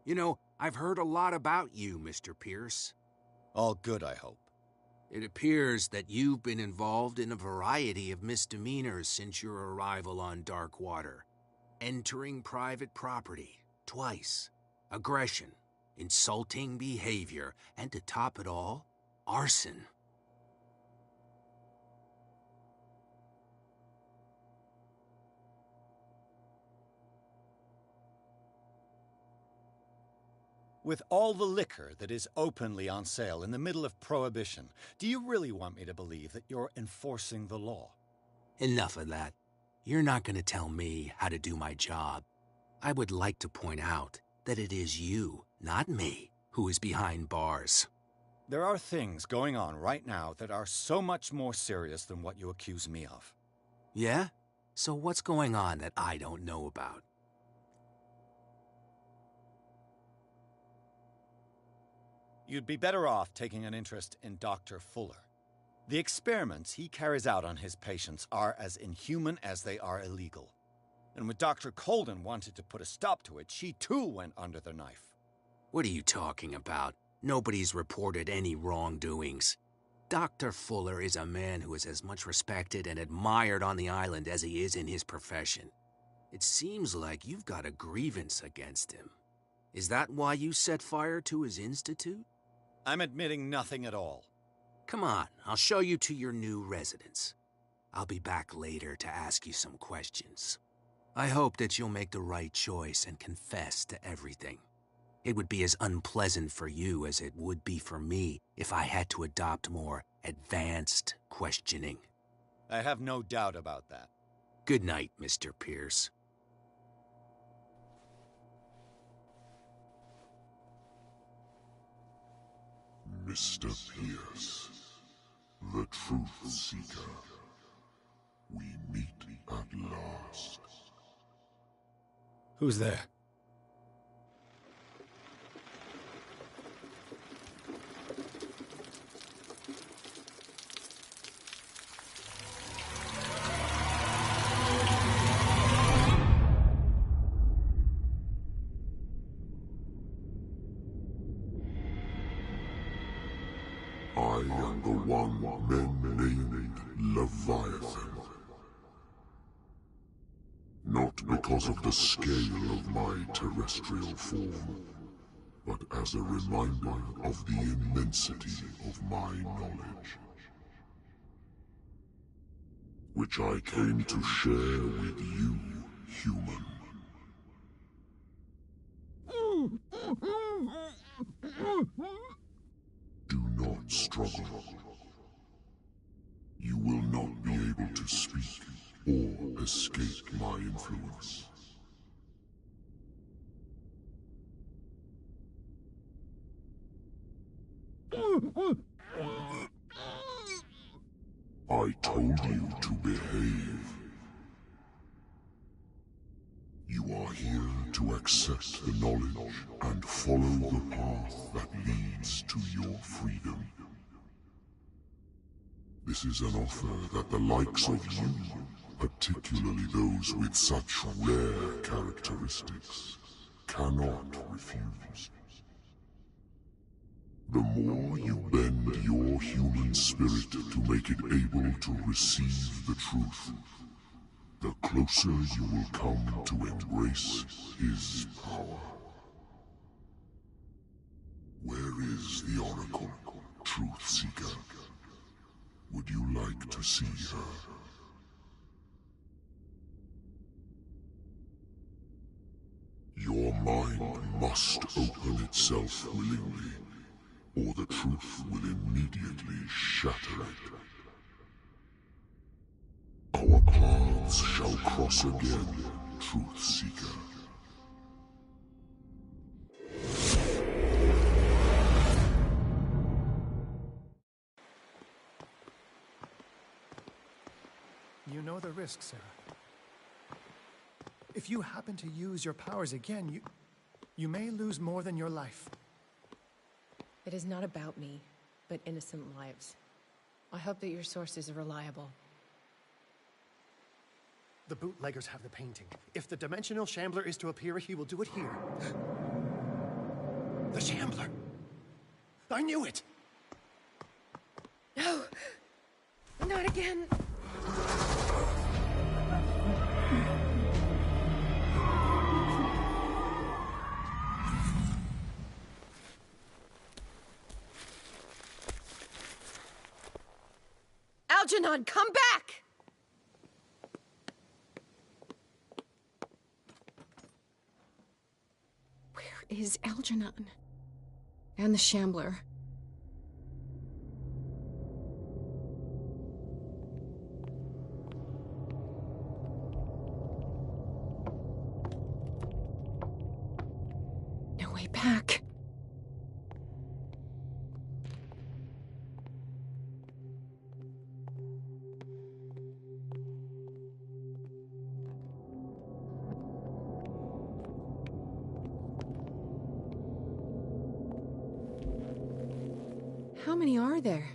You know, I've heard a lot about you, Mr. Pierce. All good, I hope. It appears that you've been involved in a variety of misdemeanors since your arrival on Darkwater. Entering private property, twice. Aggression, insulting behavior, and to top it all, arson. With all the liquor that is openly on sale in the middle of Prohibition, do you really want me to believe that you're enforcing the law? Enough of that. You're not going to tell me how to do my job. I would like to point out that it is you, not me, who is behind bars. There are things going on right now that are so much more serious than what you accuse me of. Yeah? So what's going on that I don't know about? You'd be better off taking an interest in Dr. Fuller. The experiments he carries out on his patients are as inhuman as they are illegal. And when Dr. Colden wanted to put a stop to it, she too went under the knife. What are you talking about? Nobody's reported any wrongdoings. Dr. Fuller is a man who is as much respected and admired on the island as he is in his profession. It seems like you've got a grievance against him. Is that why you set fire to his institute? I'm admitting nothing at all. Come on, I'll show you to your new residence. I'll be back later to ask you some questions. I hope that you'll make the right choice and confess to everything. It would be as unpleasant for you as it would be for me if I had to adopt more advanced questioning. I have no doubt about that. Good night, Mr. Pierce. Mr. Pierce, the Truth Seeker. We meet at last. Who's there? I am the one men named Leviathan. Not because of the scale of my terrestrial form, but as a reminder of the immensity of my knowledge, which I came to share with you, human. Do not struggle. You will not be able to speak or escape my influence. I told you to behave. You are here to accept the knowledge and follow the path that leads to your freedom. This is an offer that the likes of you, particularly those with such rare characteristics, cannot refuse. The more you bend your human spirit to make it able to receive the truth, the closer you will come to embrace his power. Where is the Oracle, Truth Seeker? Would you like to see her? Your mind must open itself willingly, or the truth will immediately shatter it. Our paths shall cross again, Truth Seeker. You know the risk, Sarah. If you happen to use your powers again, you may lose more than your life. It is not about me, but innocent lives. I hope that your sources are reliable. The bootleggers have the painting. If the Dimensional Shambler is to appear, he will do it here. The Shambler! I knew it! No! Not again! Algernon, come back! Where is Algernon? And the Shambler? No way back. How many are there?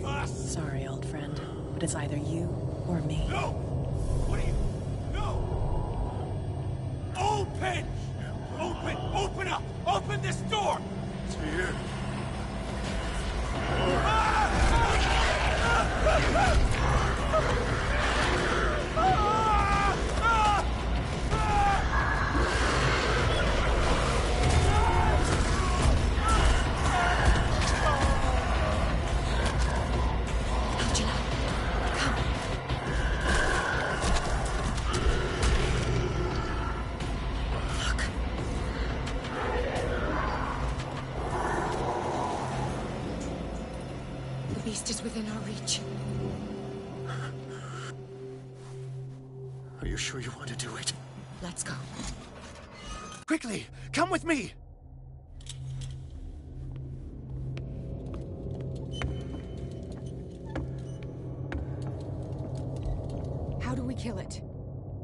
Save us! Sorry, old friend, but it's either you or me. No! What are you... No! Open! Open! Open up! Open this door! It's here. The beast is within our reach. Are you sure you want to do it? Let's go. Quickly, come with me! How do we kill it?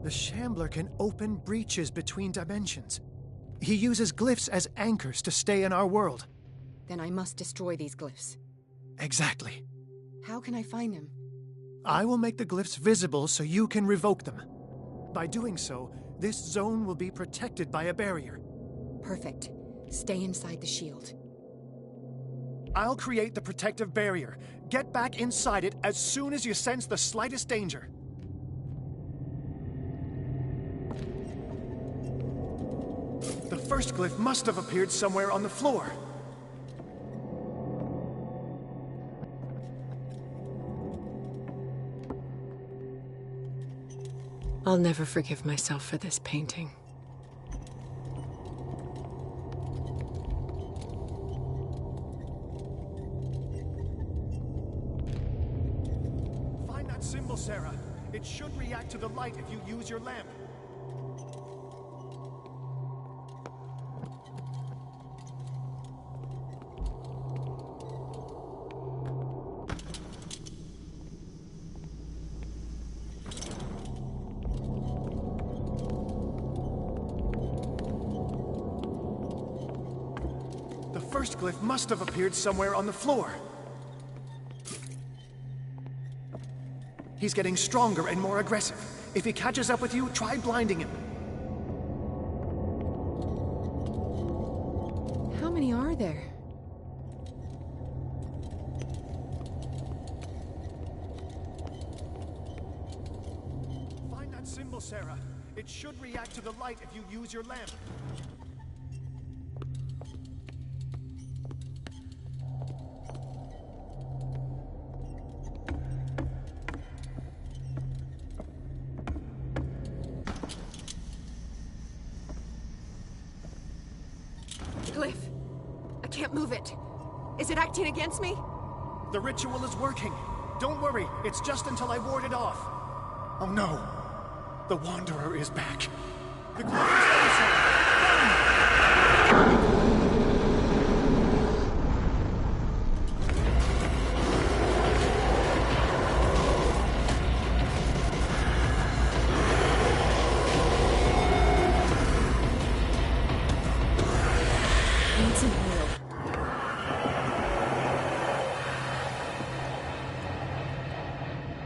The Shambler can open breaches between dimensions. He uses glyphs as anchors to stay in our world. Then I must destroy these glyphs. Exactly. How can I find them? I will make the glyphs visible so you can revoke them. By doing so, this zone will be protected by a barrier. Perfect. Stay inside the shield. I'll create the protective barrier. Get back inside it as soon as you sense the slightest danger. The first glyph must have appeared somewhere on the floor. I'll never forgive myself for this painting. Find that symbol, Sarah. It should react to the light if you use your lamp. The first glyph must have appeared somewhere on the floor. He's getting stronger and more aggressive. If he catches up with you, try blinding him. How many are there? Find that symbol, Sarah. It should react to the light if you use your lamp. Glyph. I can't move it. Is it acting against me? The ritual is working. Don't worry, it's just until I ward it off. Oh no. The Wanderer is back. The glyph is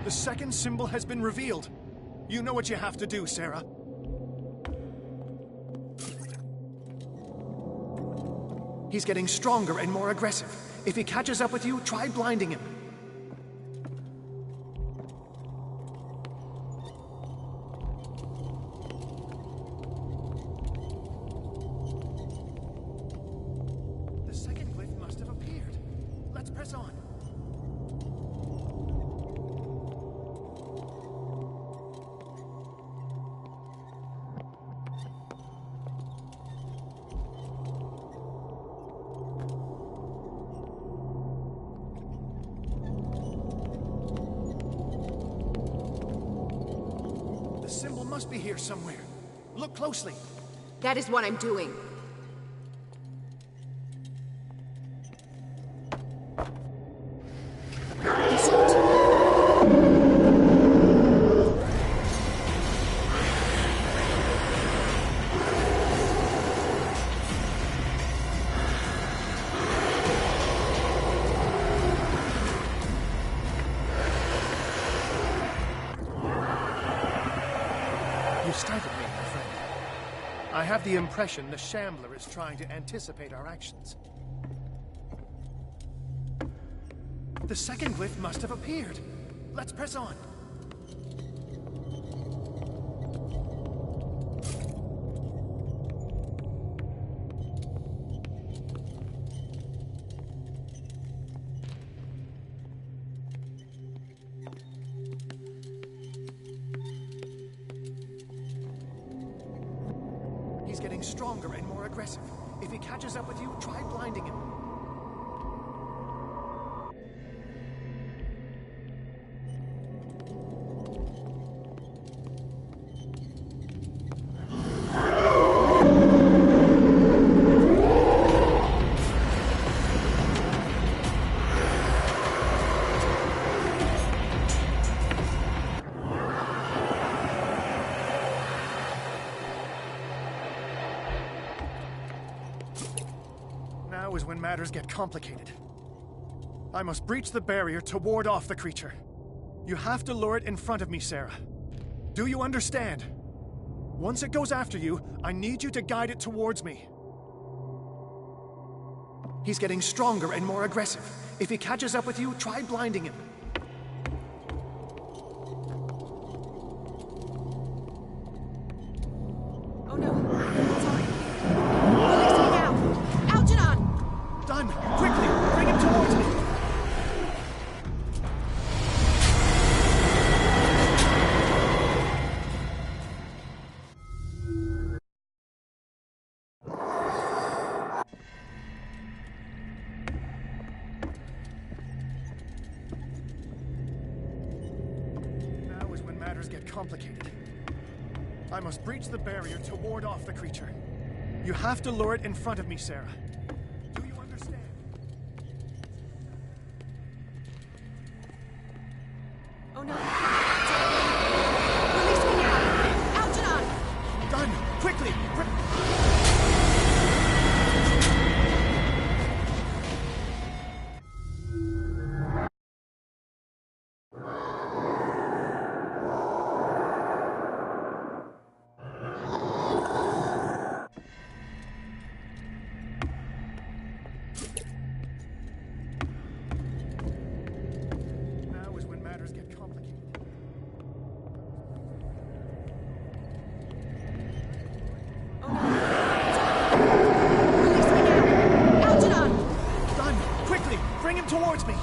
The second symbol has been revealed. You know what you have to do, Sarah. He's getting stronger and more aggressive. If he catches up with you, try blinding him. The second glyph must have appeared. Let's press on. The symbol must be here somewhere. Look closely. That is what I'm doing. I have the impression the Shambler is trying to anticipate our actions. The second glyph must have appeared. Let's press on. He's getting stronger and more aggressive. If he catches up with you, try blinding him. Now is when matters get complicated. I must breach the barrier to ward off the creature. You have to lure it in front of me, Sarah. Do you understand? Once it goes after you, I need you to guide it towards me. He's getting stronger and more aggressive. If he catches up with you, try blinding him. Oh no. Sorry. Release me now! Algernon! Done! Quickly! Bring him towards me! Now is when matters get complicated. I must breach the barrier to ward off the creature. You have to lure it in front of me, Sarah. Do you understand? Oh no. Release me now! Algernon! Done! Quickly! Now is when matters get complicated. Release me now! Algernon! Done! Quickly! Bring him towards me!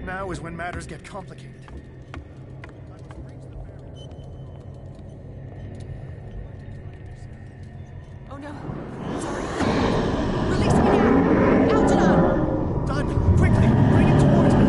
Now is when matters get complicated. Oh no. Sorry. Release me now! Algernon! Done! Quickly! Bring him towards me!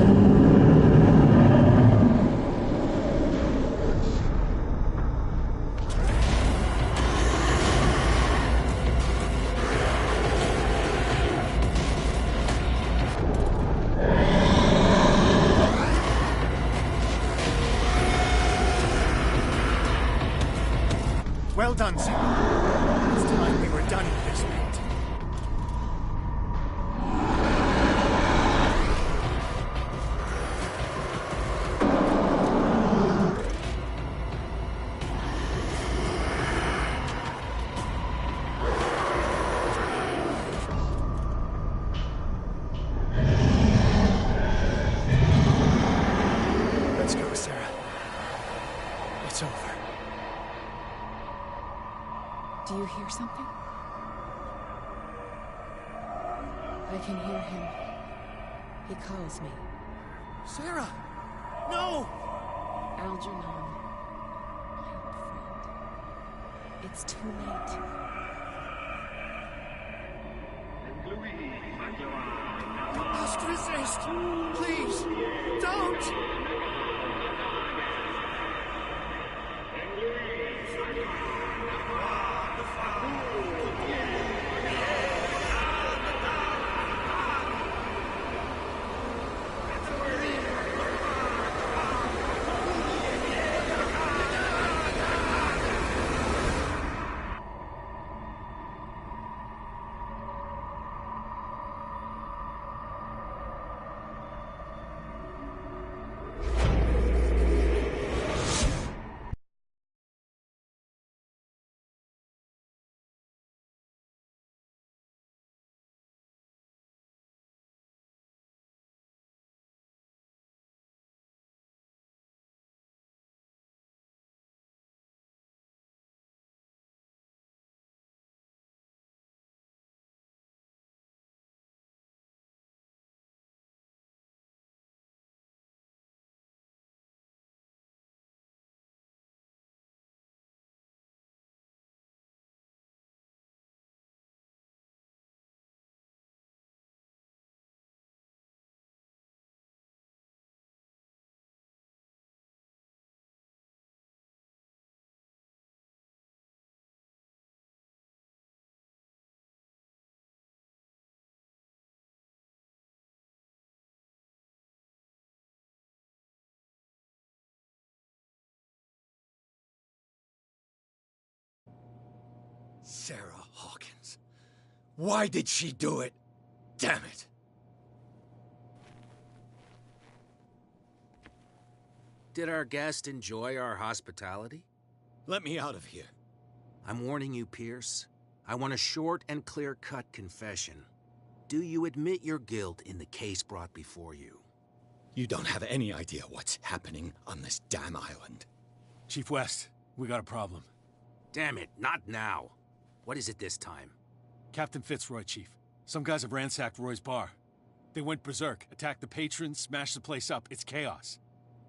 Well done, Sarah. It's time we were done with this, mate. Let's go, Sarah. It's over. Do you hear something? I can hear him. He calls me. Sarah! No! Algernon, my old friend. It's too late. You must resist! Please, don't! Sarah Hawkins. Why did she do it? Damn it! Did our guest enjoy our hospitality? Let me out of here. I'm warning you, Pierce. I want a short and clear-cut confession. Do you admit your guilt in the case brought before you? You don't have any idea what's happening on this damn island. Chief West, we got a problem. Damn it, not now. What is it this time? Captain Fitzroy, Chief. Some guys have ransacked Roy's bar. They went berserk, attacked the patrons, smashed the place up. It's chaos.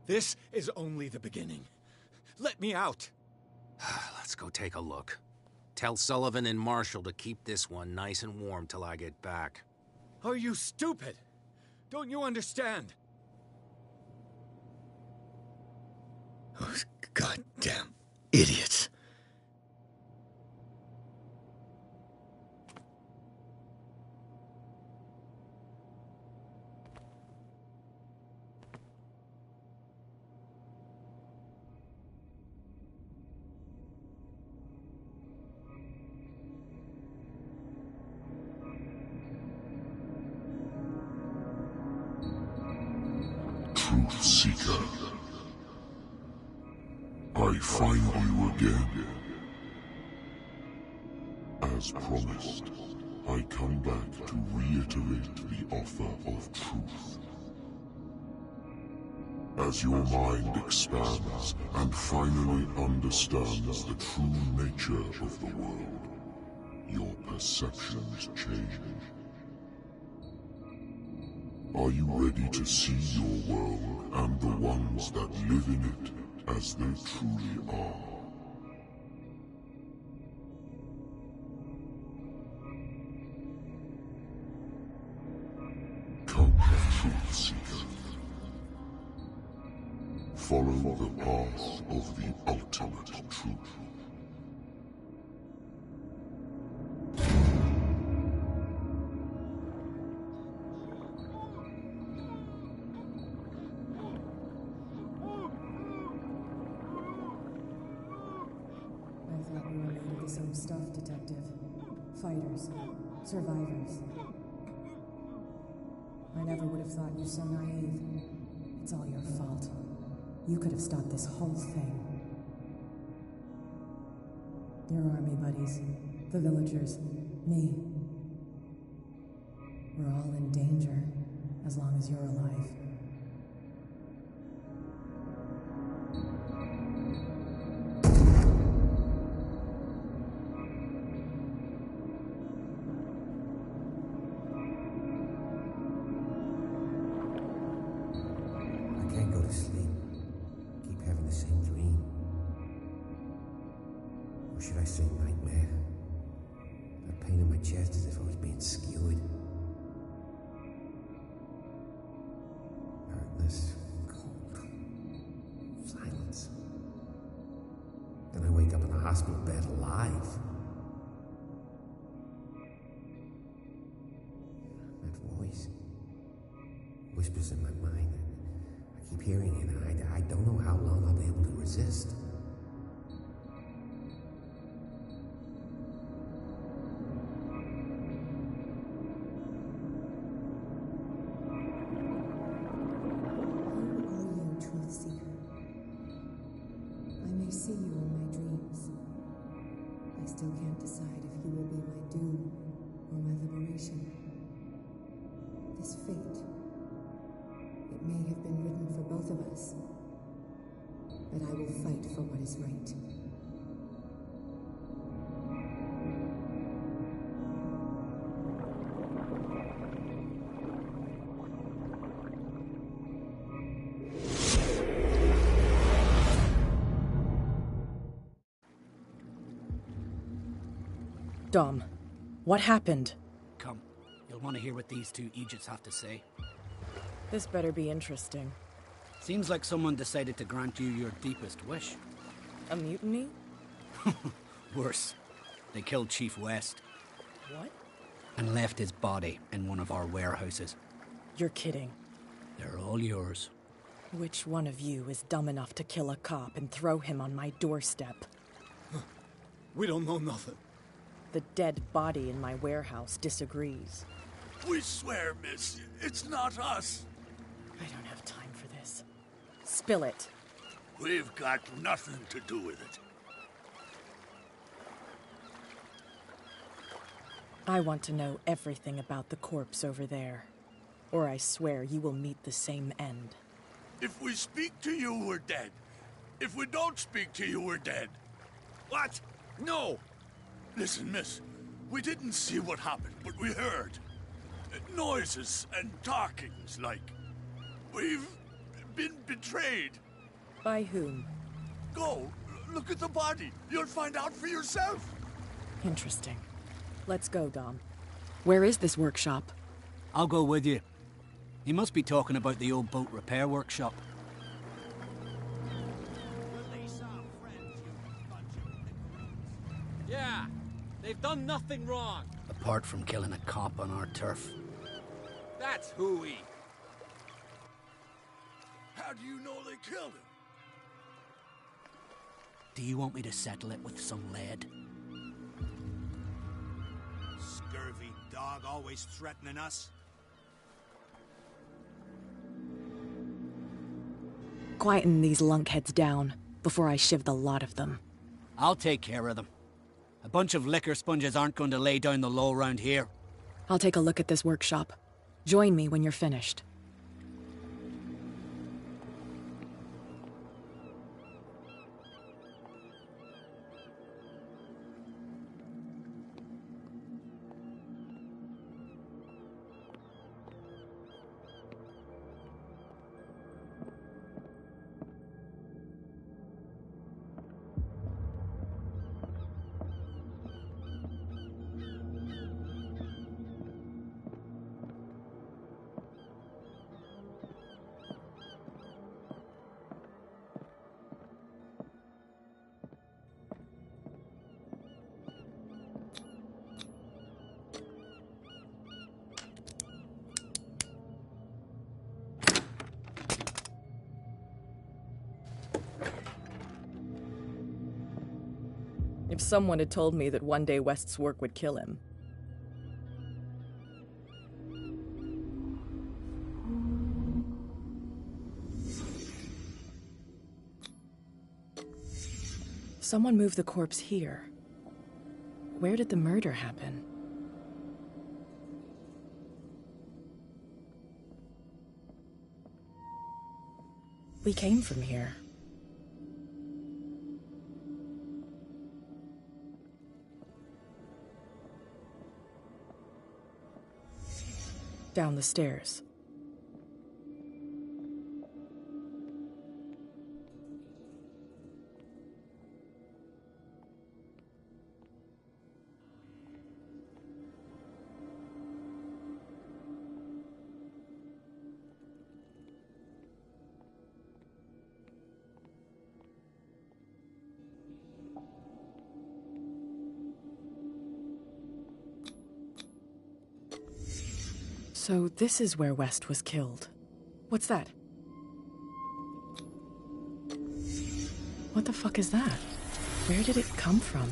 This is only the beginning. Let me out. Let's go take a look. Tell Sullivan and Marshall to keep this one nice and warm till I get back. Are you stupid? Don't you understand? Those goddamn idiots. Truth Seeker. I find you again. As promised, I come back to reiterate the offer of truth. As your mind expands and finally understands the true nature of the world, your perceptions change. Are you ready to see your world and the ones that live in it as they truly are? Come, Truth Seeker. Follow the path of the ultimate truth. Some stuff, Detective. Fighters. Survivors. I never would have thought you so naive. It's all your fault. You could have stopped this whole thing. Your army buddies, the villagers, me. We're all in danger, as long as you're alive. Should I say nightmare? That pain in my chest as if I was being skewered. Darkness, cold, silence. Then I wake up in a hospital bed alive. That voice whispers in my mind. I keep hearing it, and I don't know how long I'll be able to resist. See you in my dreams. I still can't decide if you will be my doom or my liberation. This fate, it may have been written for both of us, but I will fight for what is right. Dom, what happened? Come, you'll want to hear what these two Egypts have to say. This better be interesting. Seems like someone decided to grant you your deepest wish. A mutiny? Worse. They killed Chief West. What? And left his body in one of our warehouses. You're kidding. They're all yours. Which one of you is dumb enough to kill a cop and throw him on my doorstep? We don't know nothing. The dead body in my warehouse disagrees. We swear, miss, it's not us. I don't have time for this. Spill it. We've got nothing to do with it. I want to know everything about the corpse over there, or I swear you will meet the same end. If we speak to you, we're dead. If we don't speak to you, we're dead. What? No! Listen, miss, we didn't see what happened, but we heard. Noises and talkings, like. We've been betrayed. By whom? Go, look at the body. You'll find out for yourself. Interesting. Let's go, Dom. Where is this workshop? I'll go with you. He must be talking about the old boat repair workshop. Yeah, they've done nothing wrong. Apart from killing a cop on our turf. That's hooey. How do you know they killed him? Do you want me to settle it with some lead? Scurvy dog always threatening us. Quieten these lunkheads down before I shiv the lot of them. I'll take care of them. A bunch of liquor sponges aren't going to lay down the law around here. I'll take a look at this workshop. Join me when you're finished. If someone had told me that one day West's work would kill him. Someone moved the corpse here. Where did the murder happen? We came from here. Down the stairs. So this is where West was killed. What's that? What the fuck is that? Where did it come from?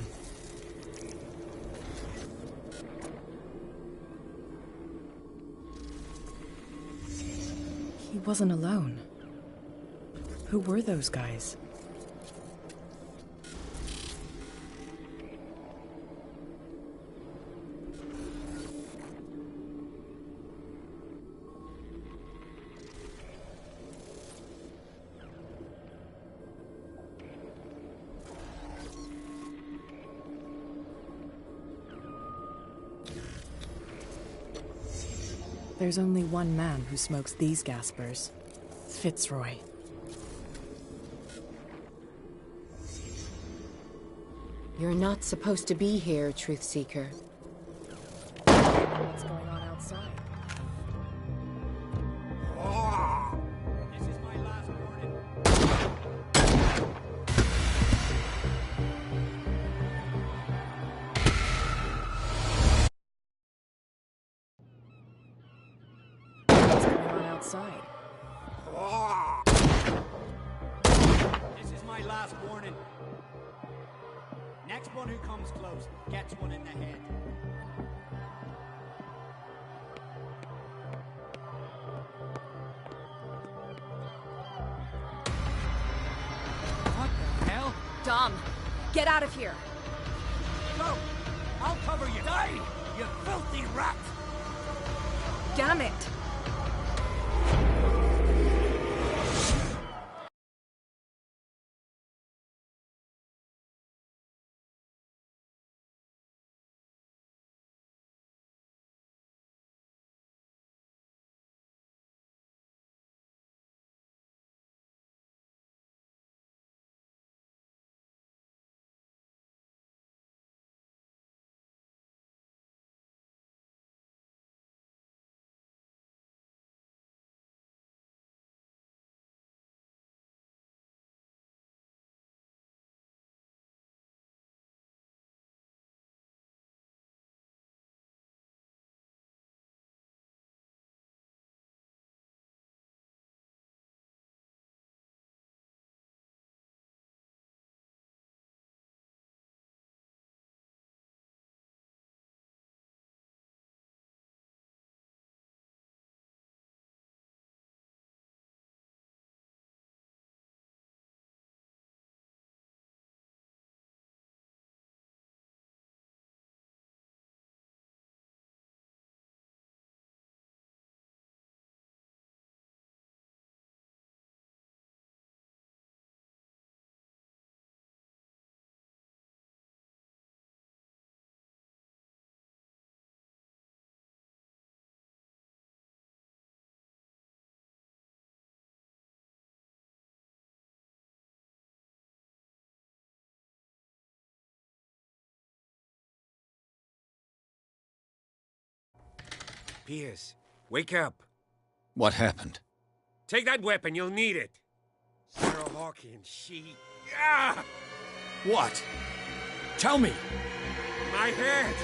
He wasn't alone. Who were those guys? There's only one man who smokes these gaspers. Fitzroy. You're not supposed to be here, Truth Seeker. What's going on outside? This is my last warning. What's going on outside? This is my last warning. Next Next one who comes close gets one in the head. What the hell? Dom, get out of here. Go! I'll cover you. Die, you filthy rat! Damn it! Piers, wake up. What happened? Take that weapon, you'll need it. Sarah Hawkins, she... Ah! What? Tell me! My head!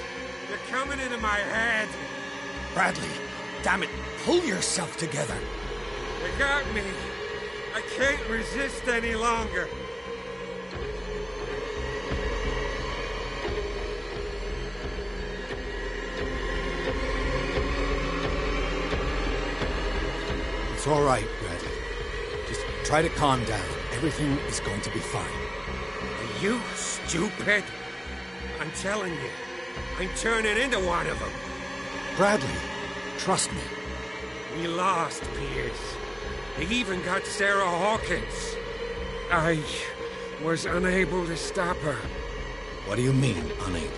You're coming into my head! Bradley, damn it, pull yourself together. They got me. I can't resist any longer. It's all right, Bradley. Just try to calm down. Everything is going to be fine. Are you stupid? I'm telling you, I'm turning into one of them. Bradley, trust me. We lost, Piers. They even got Sarah Hawkins. I was unable to stop her. What do you mean, unable?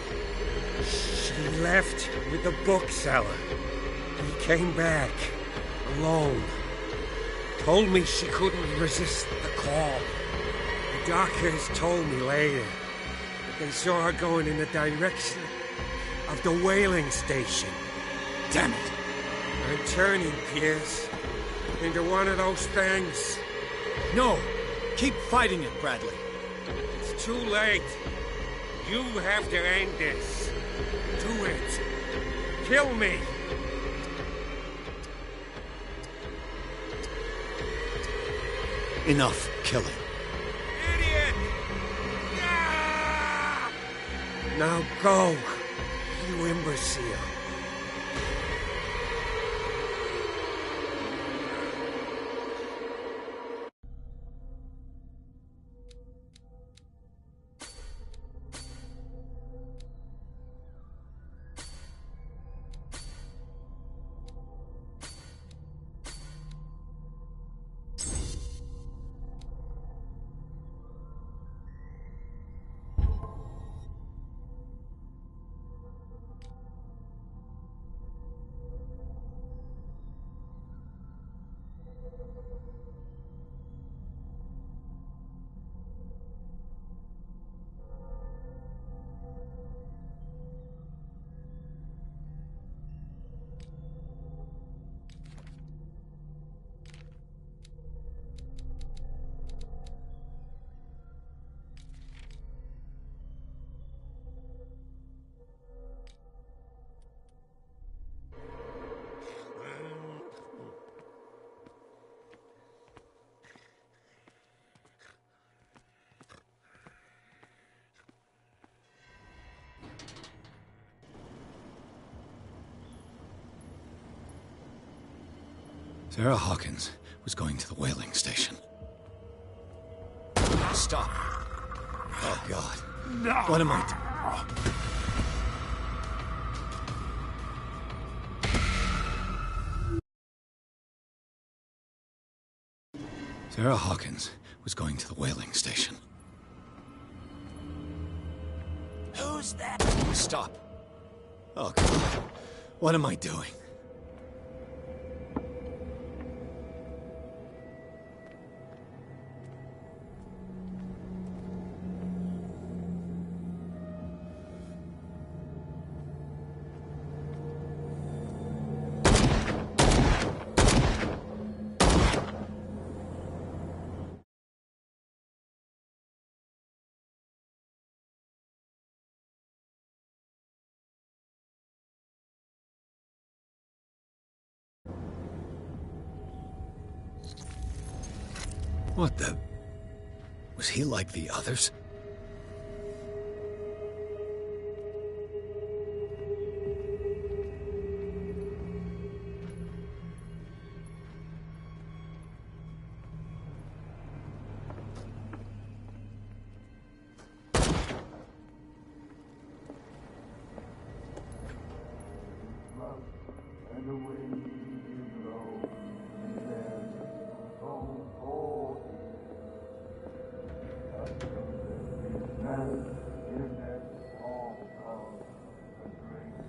She left with the bookseller. He came back, alone. Told me she couldn't resist the call. The doctors told me later that they saw her going in the direction of the whaling station. Damn it! I'm turning, Piers, into one of those things. No! Keep fighting it, Bradley. It's too late. You have to end this. Do it. Kill me. Enough killing. Idiot! Ah! Now go, you imbecile. Sarah Hawkins was going to the whaling station. Stop. Oh, God. No. What am I doing? Sarah Hawkins was going to the whaling station. Who's that? Stop. Oh, God. What am I doing? What the... Was he like the others?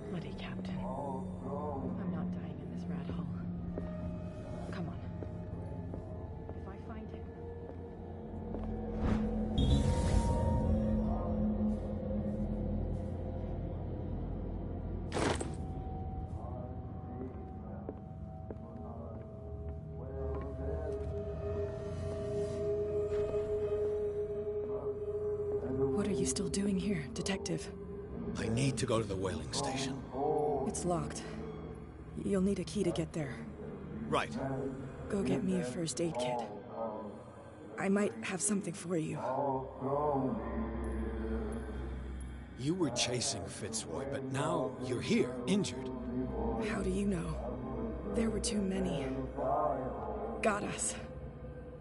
Bloody Captain. I'm not dying in this rat hole. Come on. If I find him... What are you still doing here, Detective? I need to go to the whaling station. It's locked. You'll need a key to get there. Right. Go get me a first aid kit. I might have something for you. You were chasing Fitzroy, but now you're here, injured. How do you know? There were too many. Got us.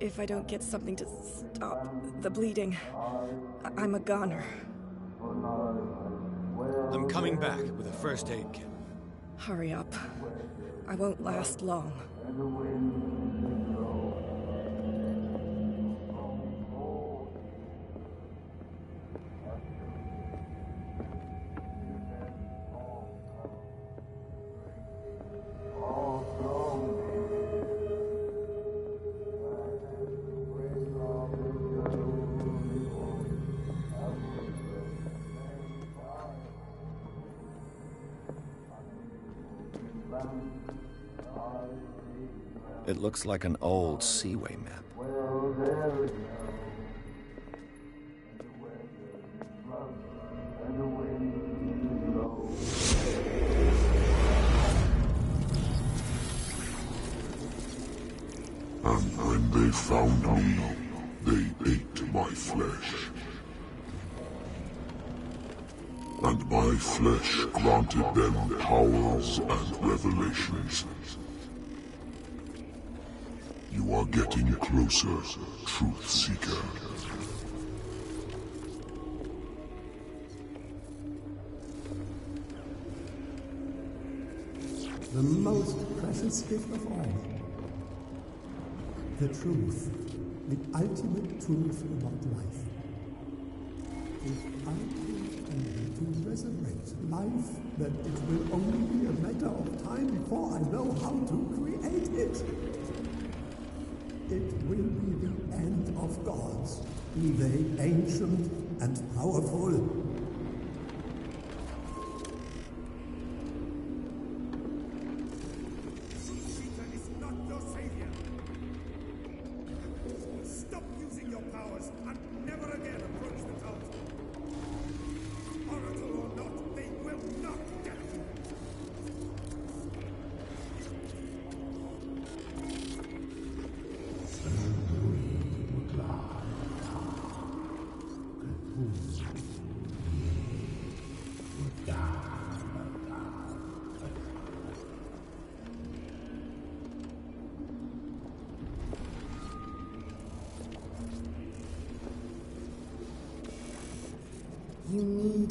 If I don't get something to stop the bleeding, I'm a goner. I'm coming back with a first aid kit. Hurry up. I won't last long. It looks like an old Seaway map. And when they found me, they ate my flesh. And my flesh granted them powers and revelations. You are getting closer, Truth Seeker. The most precious gift of all. The truth. The ultimate truth about life. If I prove only to resurrect life, then it will only be a matter of time before I know how to create it. It will be the end of gods, be they ancient and powerful.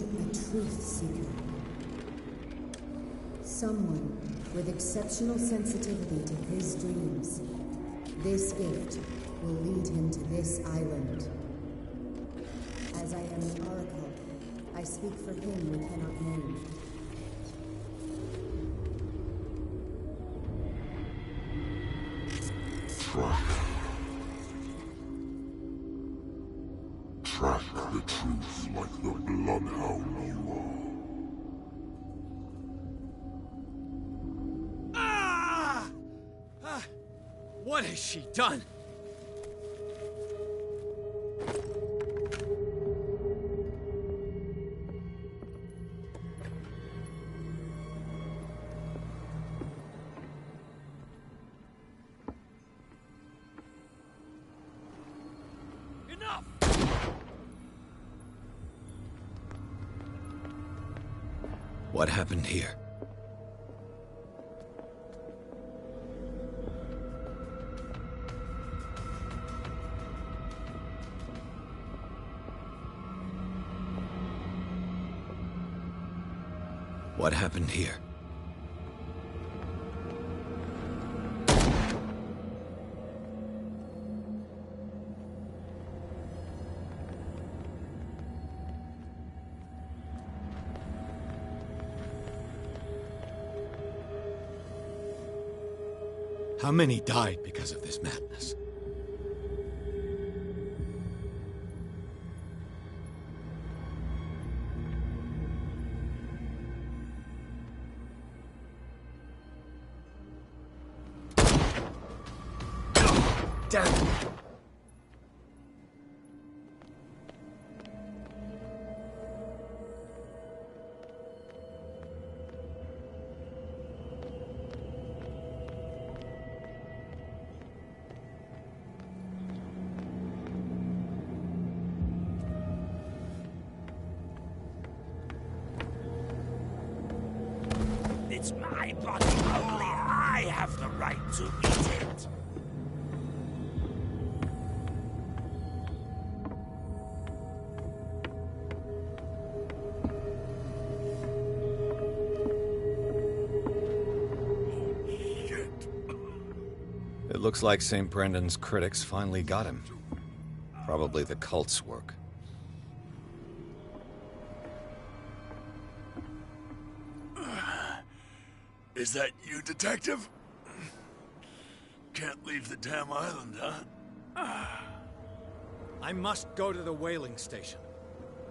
need a truth seeker. Someone with exceptional sensitivity to his dreams. This gift will lead him to this island. As I am an oracle, I speak for him we cannot name. Track the truth like the bloodhound you are. What has she done? Enough! What happened here? What happened here? How many died because of this madness? Damn it! It's my body. Only I have the right to eat it. It looks like St. Brendan's critics finally got him. Probably the cult's work. Is that you, Detective? Can't leave the damn island, huh? I must go to the whaling station.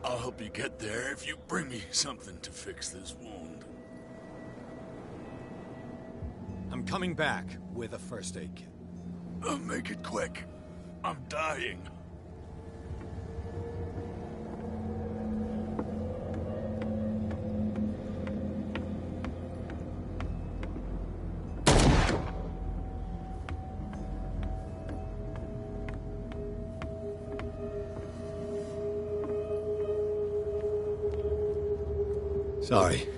I'll help you get there if you bring me something to fix this wound. I'm coming back with a first aid kit. Make it quick. I'm dying. Sorry.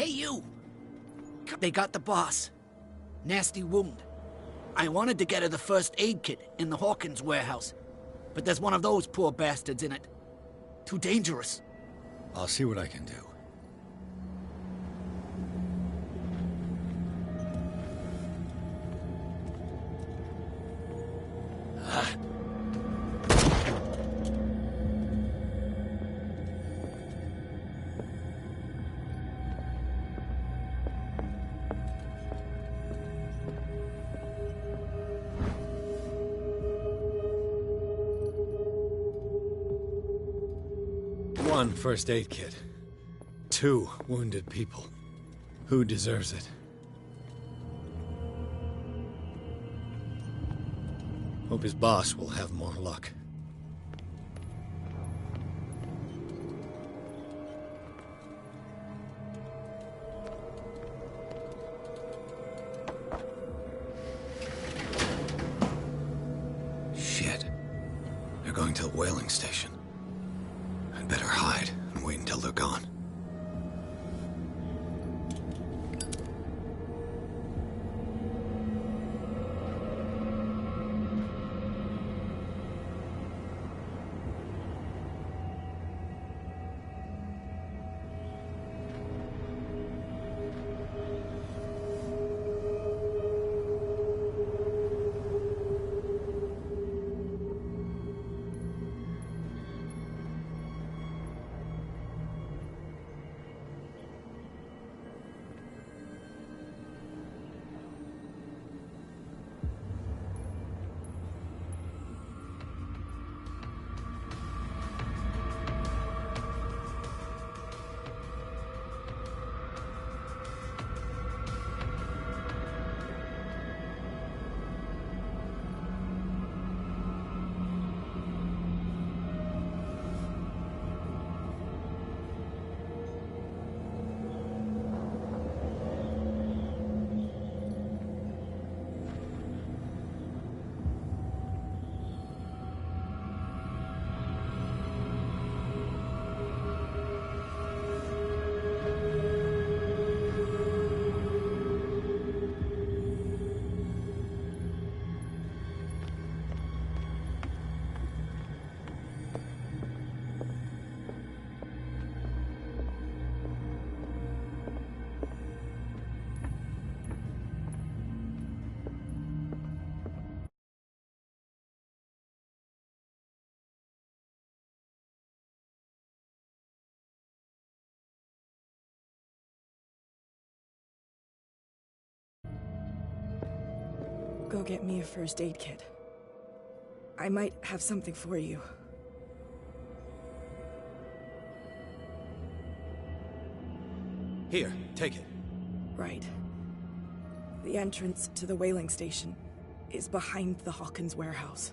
Hey, you! They got the boss. Nasty wound. I wanted to get her the first aid kit in the Hawkins warehouse, but there's one of those poor bastards in it. Too dangerous. I'll see what I can do. One first aid kit. 2 wounded people. Who deserves it? Hope his boss will have more luck. Shit. They're going to the whaling station. I'd better hide and wait until they're gone. Go get me a first aid kit. I might have something for you. Here, take it. Right. The entrance to the whaling station is behind the Hawkins warehouse.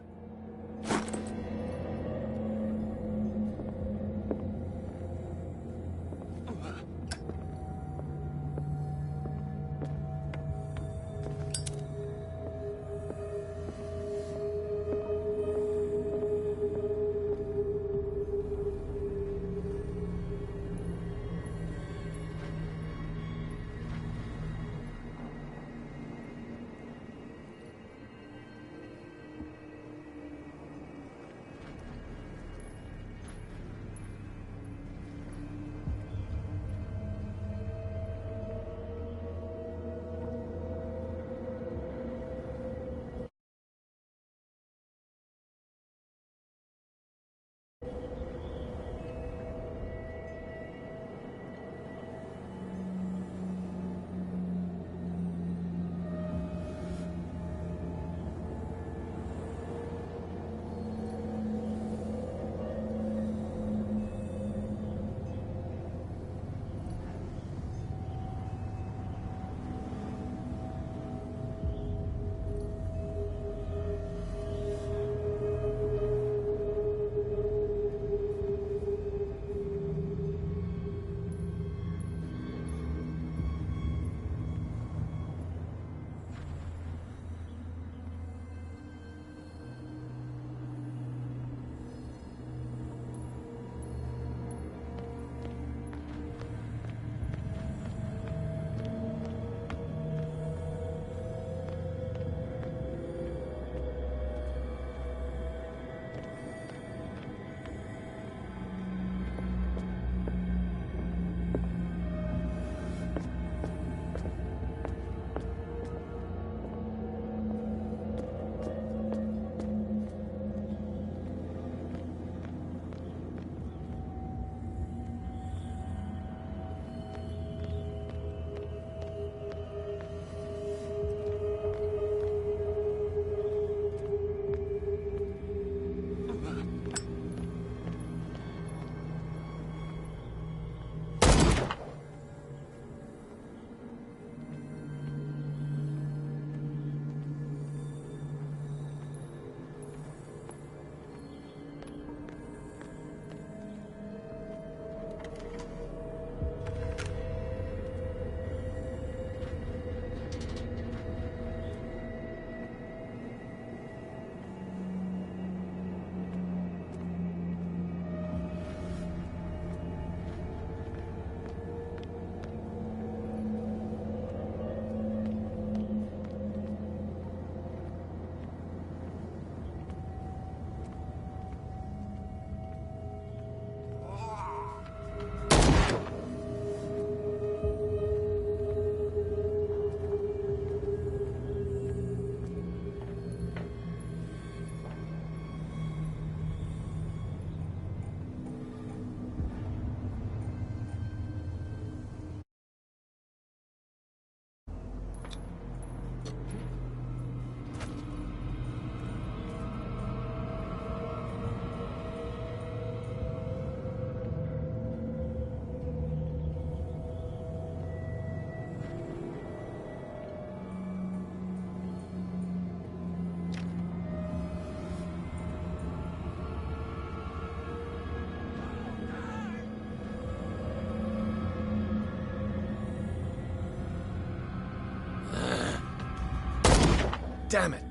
Damn it!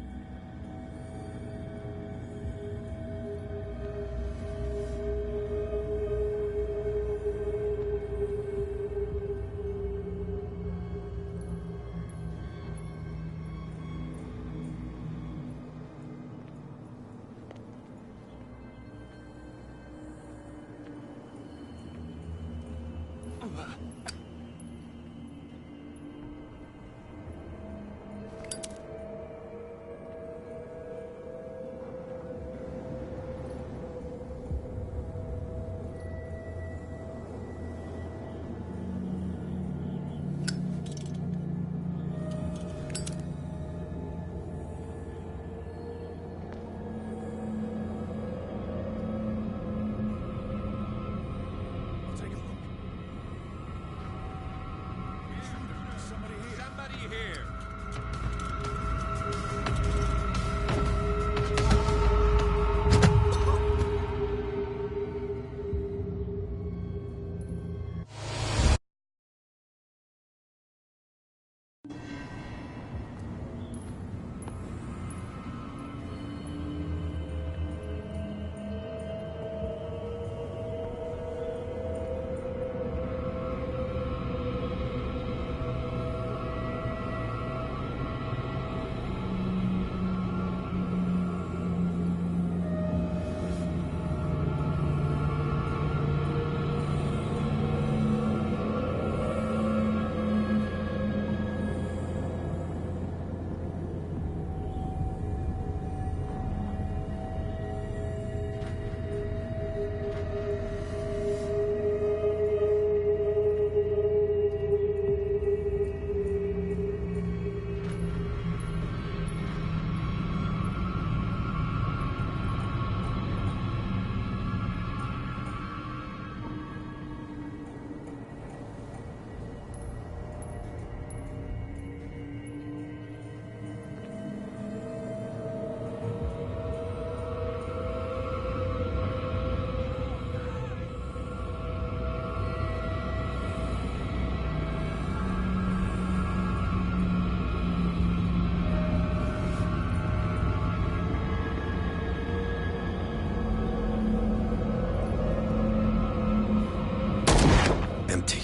Empty.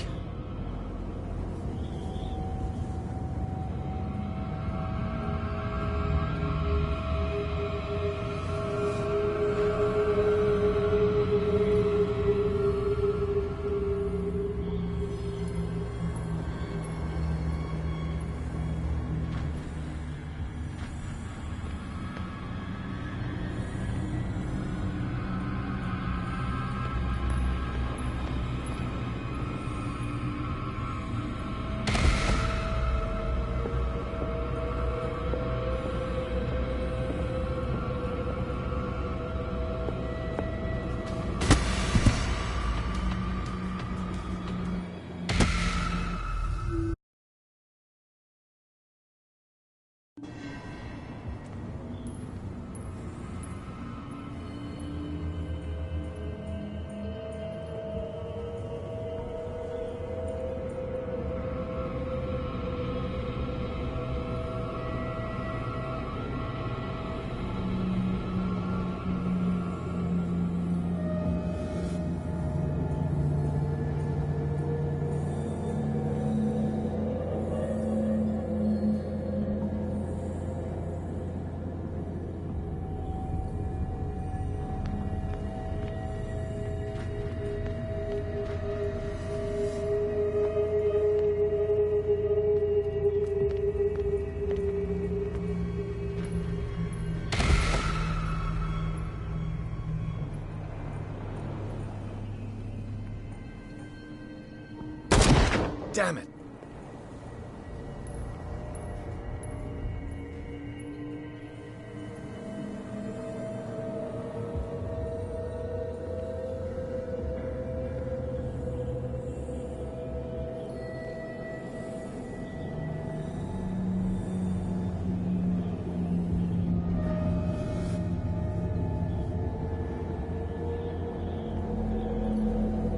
Damn it!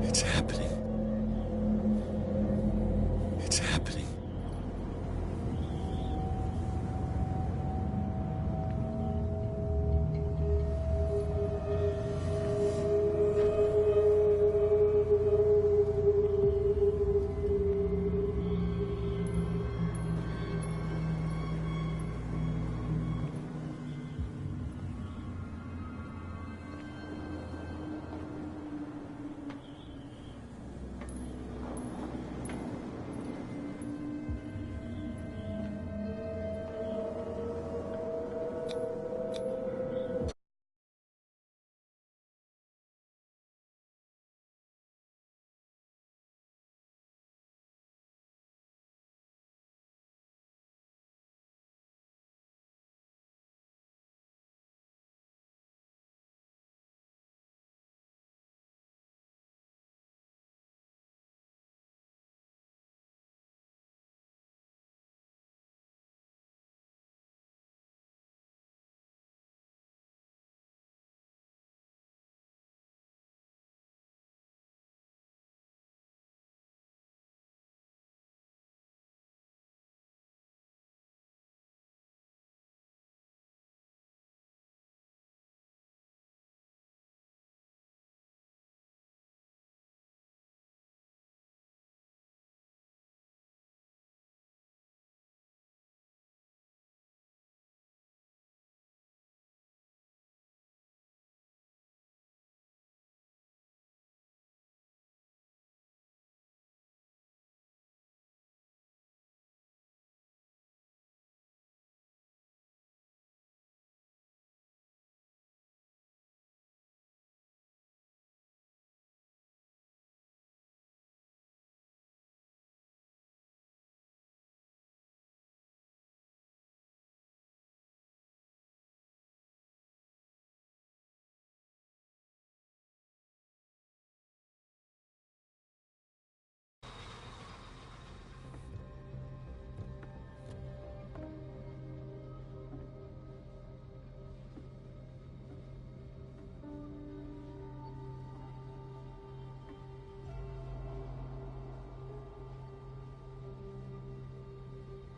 It's happening.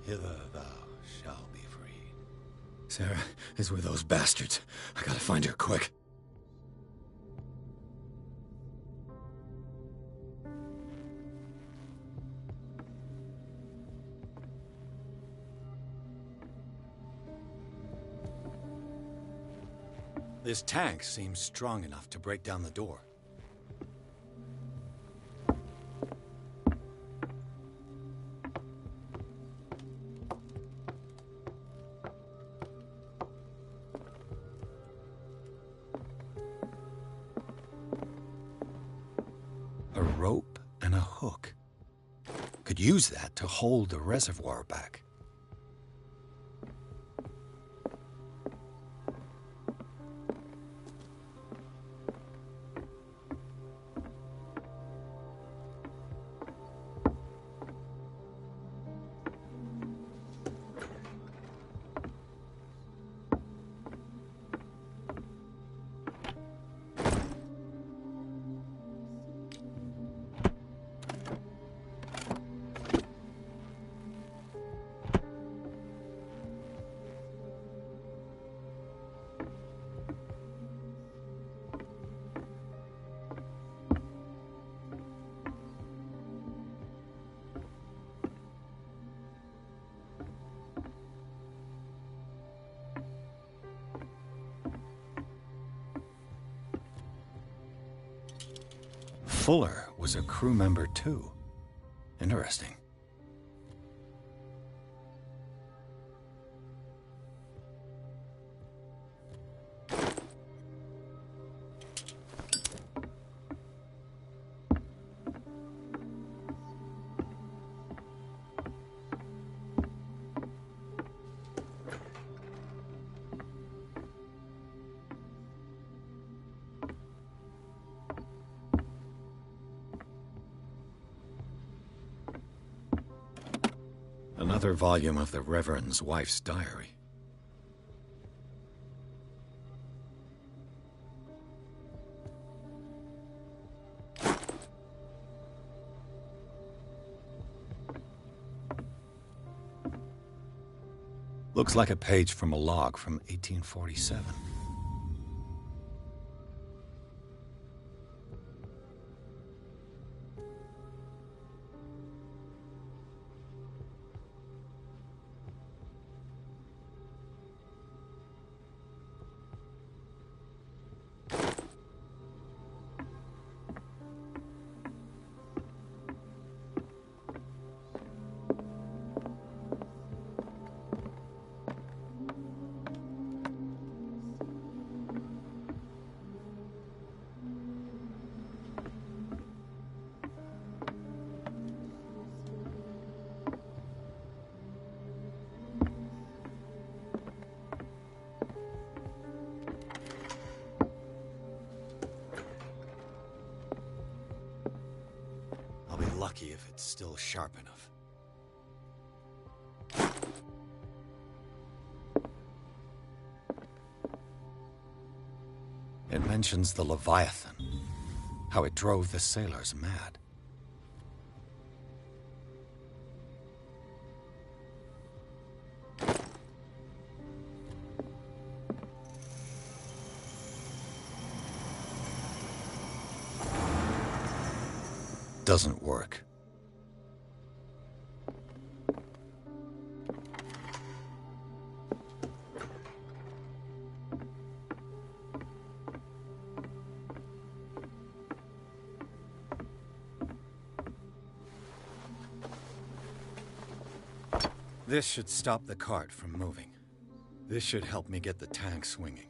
Hither thou shalt be freed. Sarah is with those bastards. I gotta find her quick. This tank seems strong enough to break down the door. A rope and a hook. Could use that to hold the reservoir back. Fuller was a crew member too. Interesting. Another volume of the Reverend's wife's diary. Looks like a page from a log from 1847. Lucky if it's still sharp enough. It mentions the Leviathan, how it drove the sailors mad. Doesn't work. This should stop the cart from moving. This should help me get the tank swinging.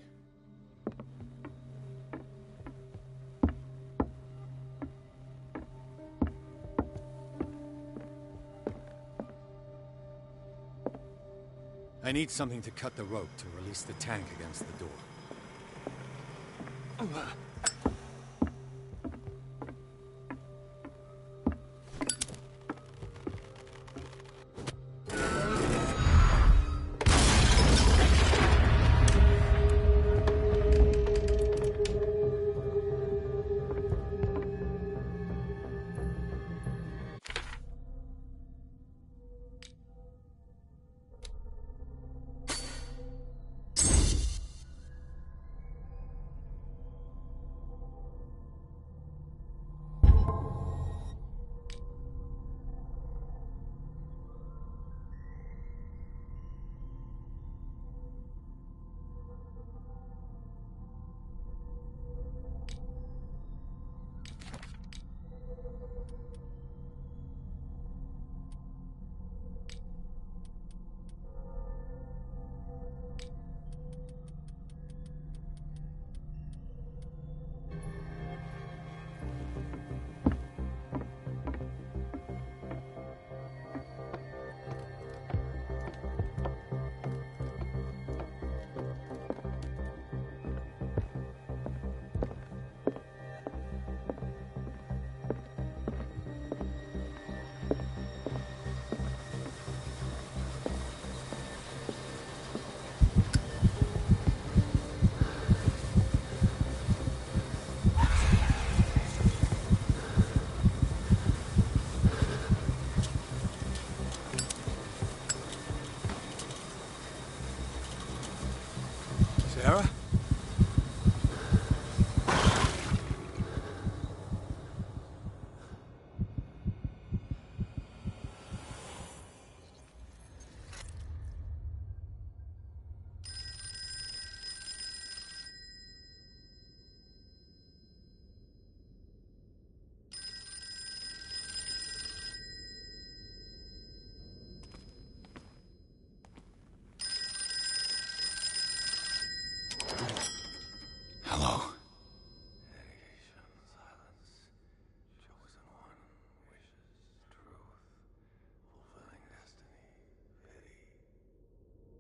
I need something to cut the rope to release the tank against the door.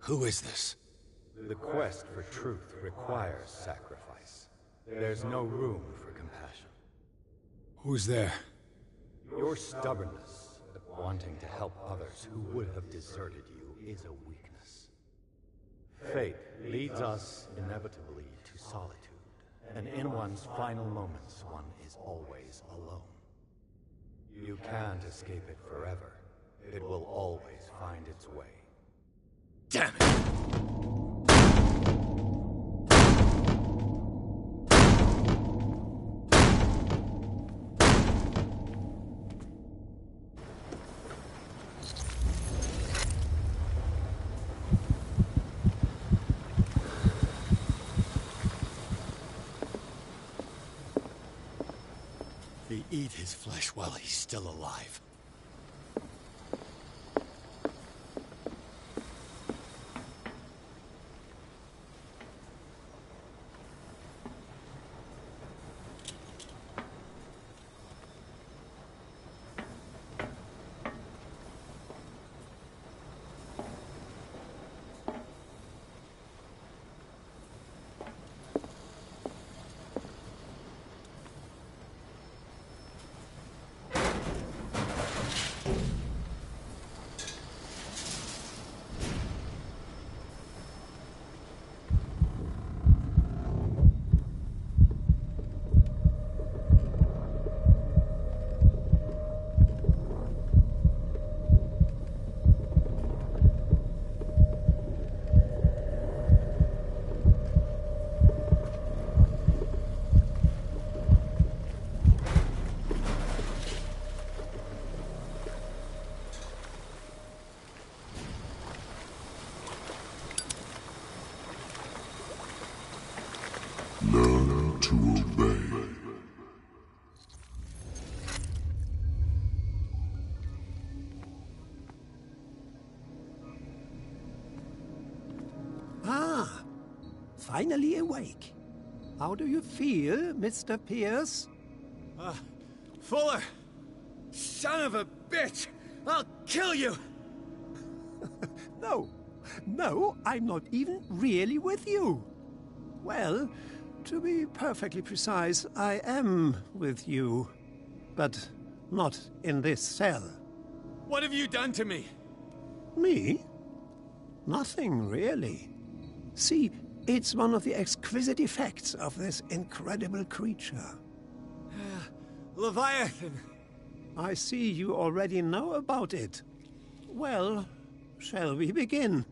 Who is this? The quest for truth requires sacrifice. There's no room for compassion. Who's there? Your stubbornness at wanting to help others who would have deserted you is a weakness. Fate leads us inevitably to solitude, and in one's final moments, one is always alone. You can't escape it forever. It will always find its way. Damn it! They eat his flesh while he's still alive. Learn to obey. Ah, finally awake. How do you feel, Mr. Pierce? Fuller! Son of a bitch! I'll kill you! No, I'm not even really with you. Well, to be perfectly precise, I am with you. But not in this cell. What have you done to me? Me? Nothing, really. See, it's one of the exquisite effects of this incredible creature. Leviathan! I see you already know about it. Well, shall we begin?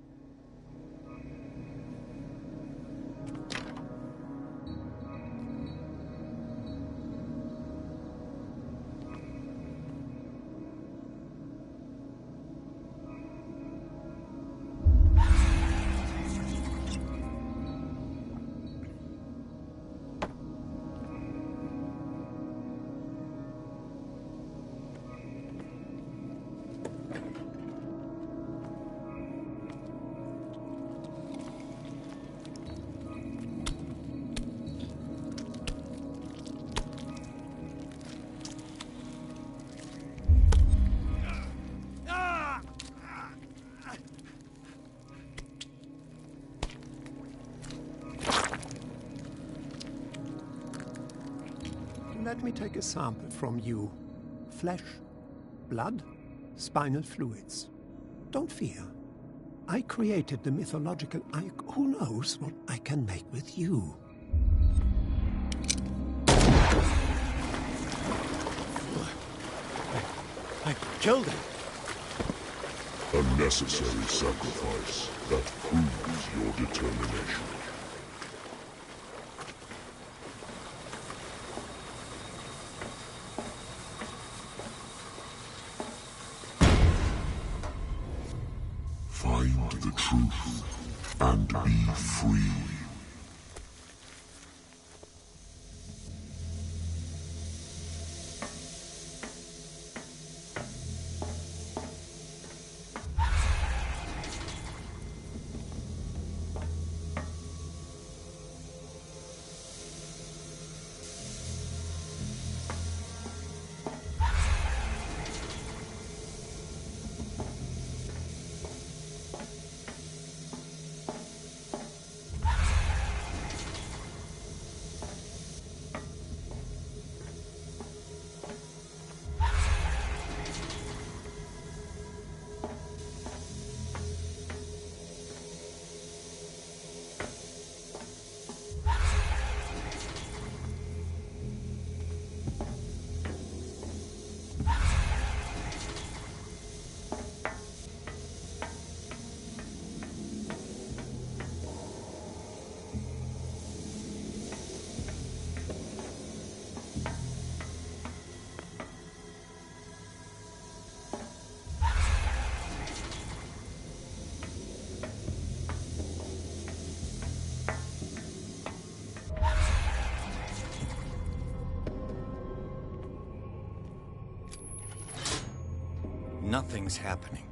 Let me take a sample from you. Flesh, blood, spinal fluids. Don't fear. I created the mythological Ike. Who knows what I can make with you? I killed him. A necessary sacrifice that proves your determination. Find the truth and be free. Nothing's happening.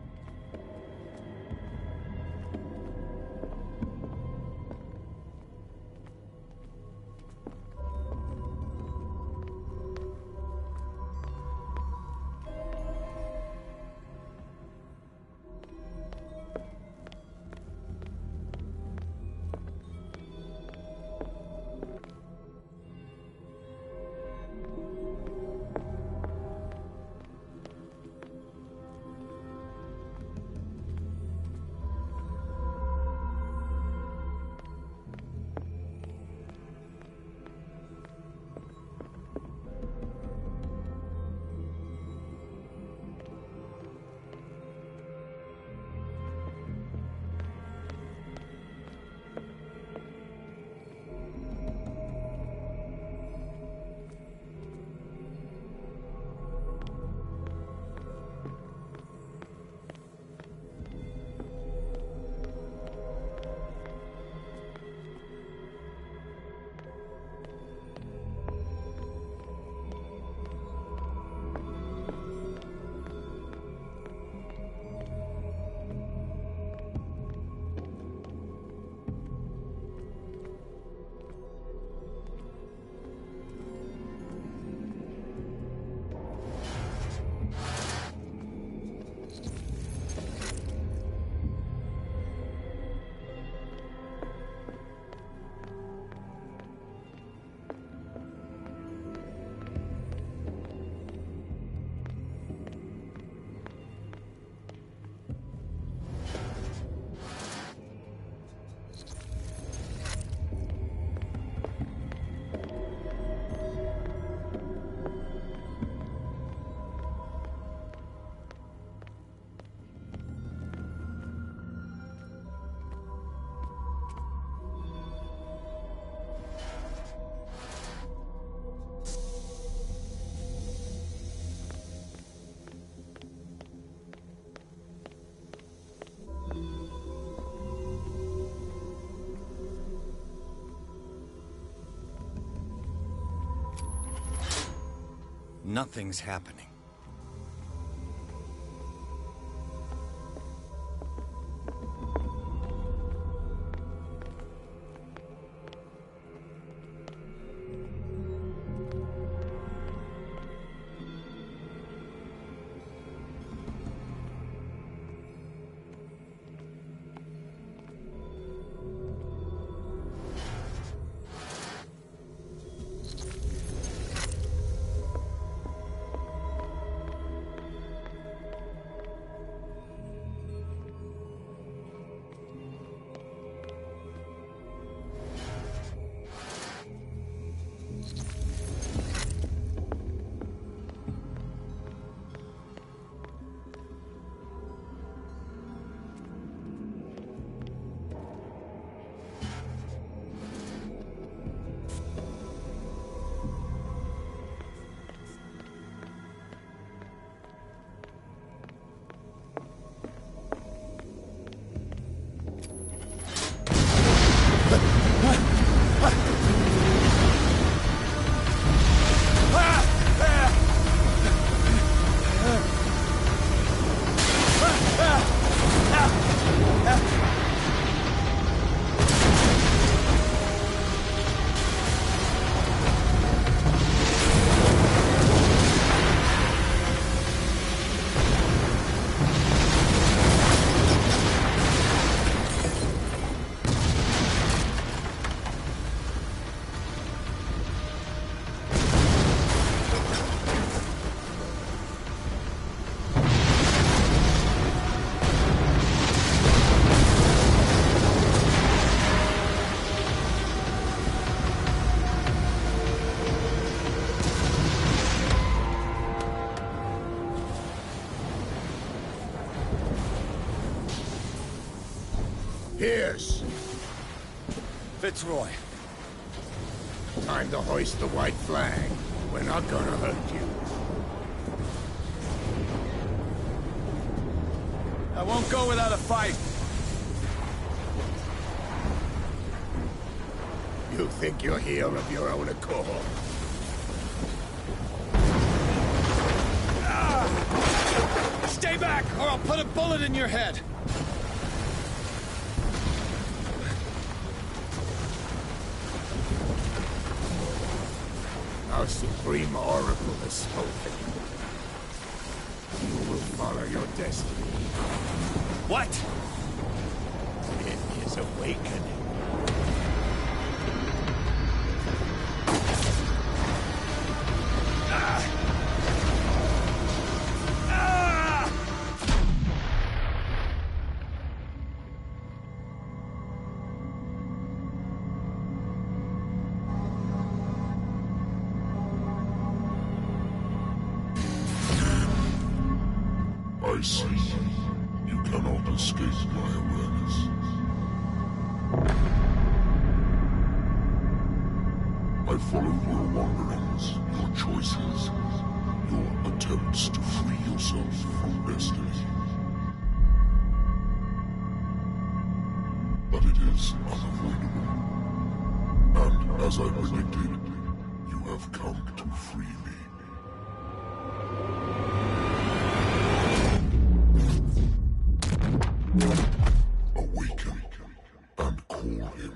Nothing's happening. Pierce! Fitzroy. Time to hoist the white flag. We're not gonna hurt you. I won't go without a fight. You think you're here of your own accord? Stay back, or I'll put a bullet in your head! Our Supreme Oracle has spoken. You will follow your destiny. What? It is awakening. I see. You cannot escape my awareness. I followed your wanderings, your choices, your attempts to free yourself from destiny. But it is unavoidable. And as I predicted, you have come to free me. Awaken and call him.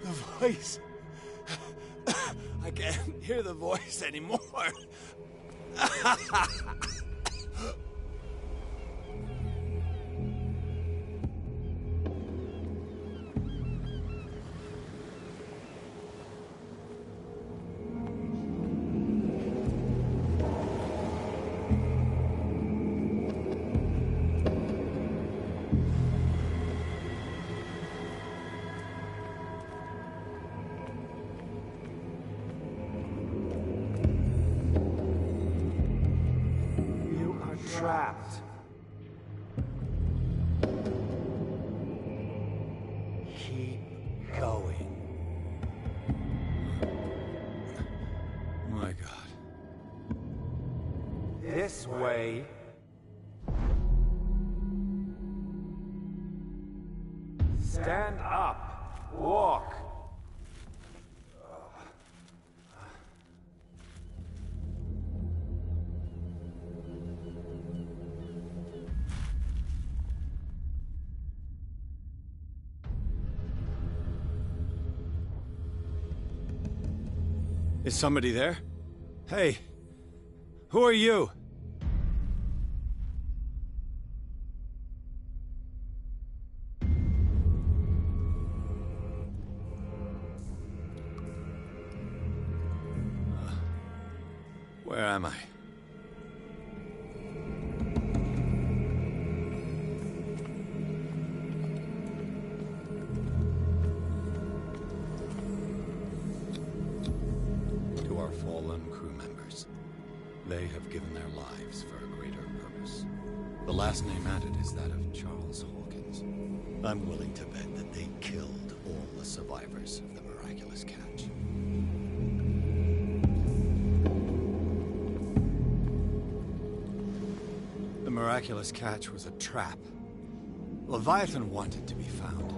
The voice. I can't hear the voice anymore. Trapped. Keep going. My God. This way. Stand up. Walk. Is somebody there? Hey, who are you? Where am I? To our fallen crew members, they have given their lives for a greater purpose. The last name added is that of Charles Hawkins. I'm willing to bet that they killed all the survivors of the miraculous catch. The miraculous catch was a trap. Leviathan wanted to be found.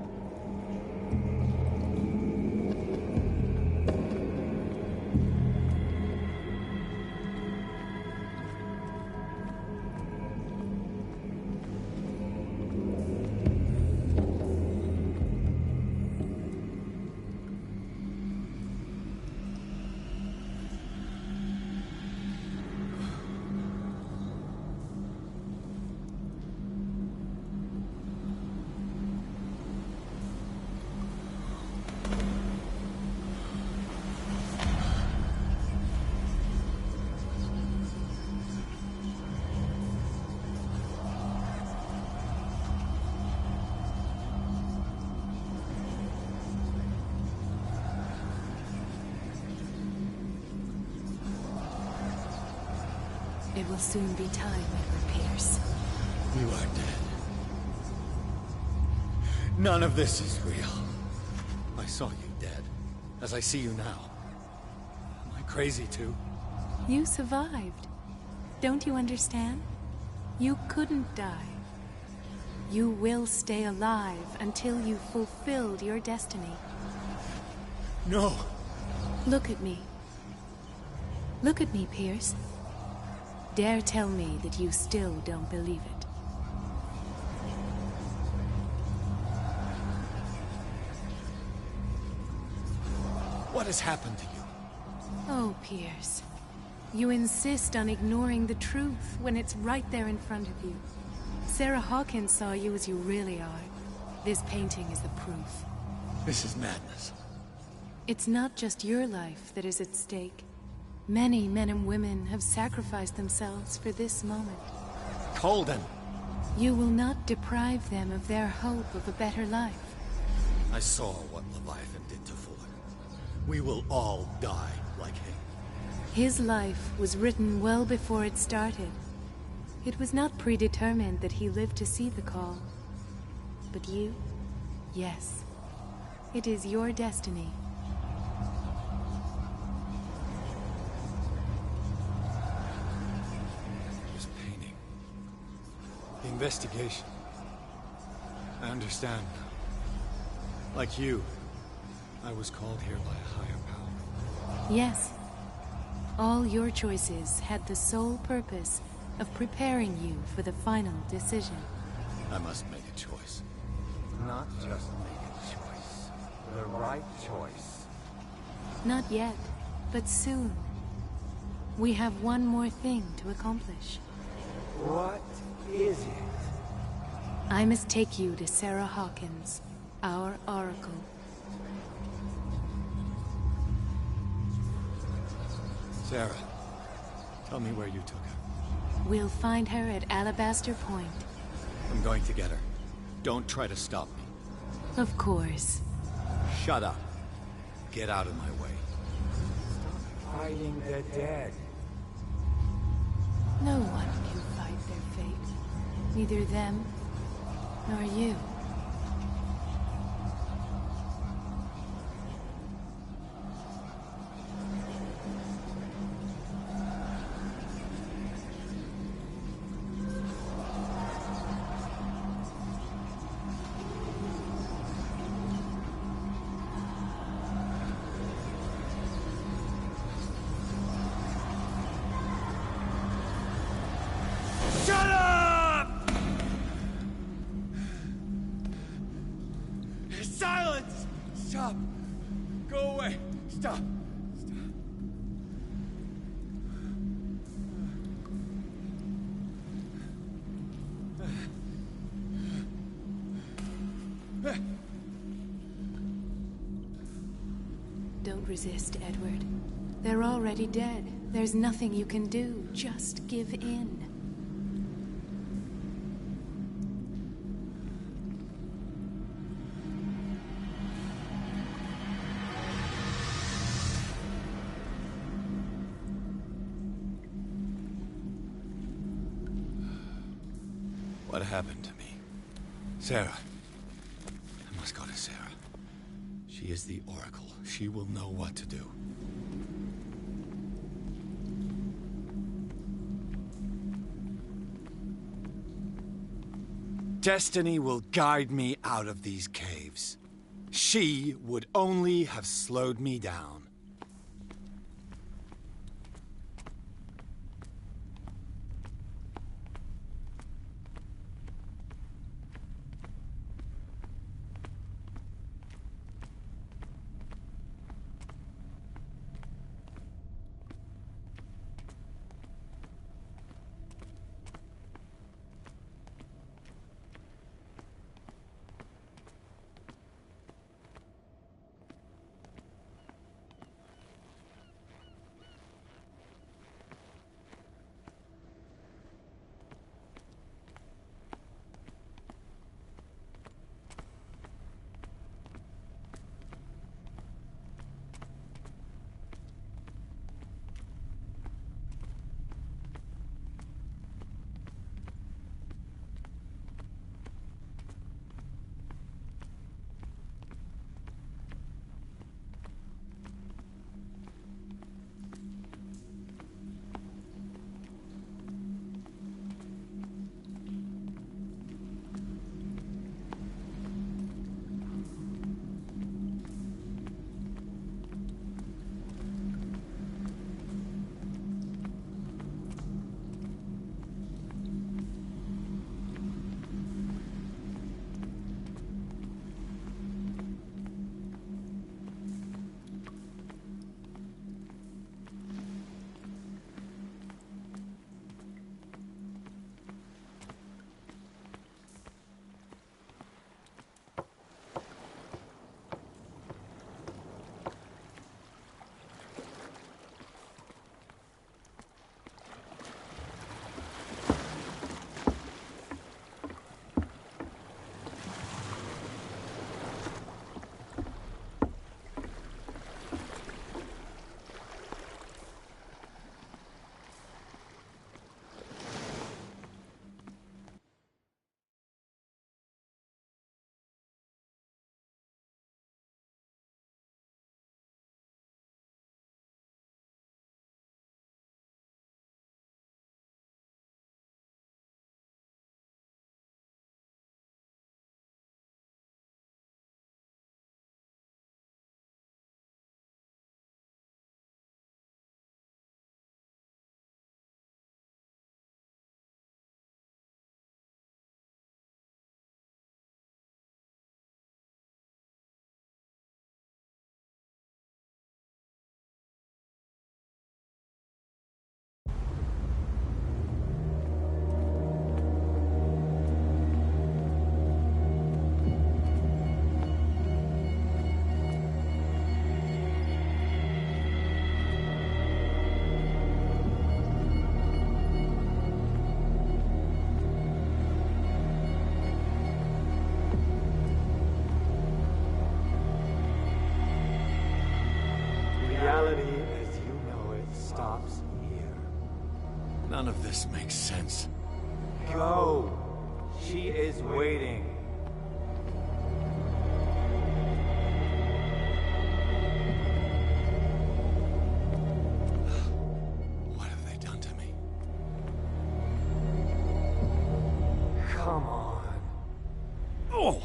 It will soon be time, Edward Pierce. You are dead. None of this is real. I saw you dead, as I see you now. Am I crazy too? You survived. Don't you understand? You couldn't die. You will stay alive until you've fulfilled your destiny. No! Look at me. Look at me, Pierce. Dare tell me that you still don't believe it. What has happened to you? Oh, Pierce. You insist on ignoring the truth when it's right there in front of you. Sarah Hawkins saw you as you really are. This painting is the proof. This is madness. It's not just your life that is at stake. Many men and women have sacrificed themselves for this moment. Colden! You will not deprive them of their hope of a better life. I saw what Leviathan did to Fuller. We will all die like him. His life was written well before it started. It was not predetermined that he lived to see the call. But you? Yes. It is your destiny. This painting. The investigation. I understand now. Like you, I was called here by a higher power. Yes. All your choices had the sole purpose of preparing you for the final decision. I must make a choice. Not just make a choice. The right choice. Not yet, but soon. We have one more thing to accomplish. What is it? I must take you to Sarah Hawkins, our Oracle. Sarah, tell me where you took her. We'll find her at Alabaster Point. I'm going to get her. Don't try to stop me. Of course. Shut up. Get out of my way. Stop fighting the dead. No one can fight their fate. Neither them, nor you. Shut up! Silence! Stop! Go away! Stop! Don't resist, Edward. They're already dead. There's nothing you can do. Just give in. What happened to me? Sarah. I must go to Sarah. She is the Oracle. She will know what to do. Destiny will guide me out of these caves. She would only have slowed me down. stops here. None of this makes sense. Go! She is waiting. What have they done to me? Come on. Oh!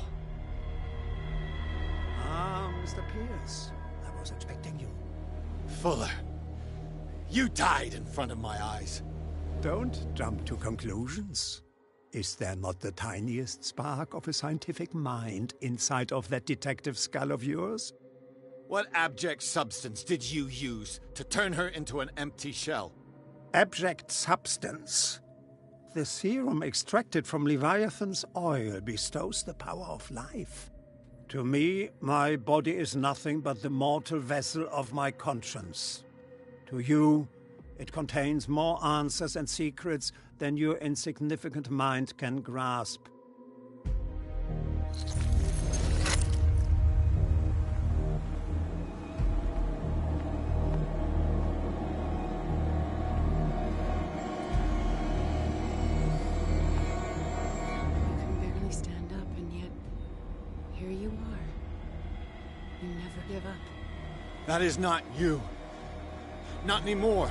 Mr. Pierce, I was expecting you. Fuller, you died in front of my eyes. Don't jump to conclusions. Is there not the tiniest spark of a scientific mind inside of that detective skull of yours? What abject substance did you use to turn her into an empty shell? Abject substance. The serum extracted from Leviathan's oil bestows the power of life. To me, my body is nothing but the mortal vessel of my conscience. To you, it contains more answers and secrets than your insignificant mind can grasp. That is not you. Not anymore.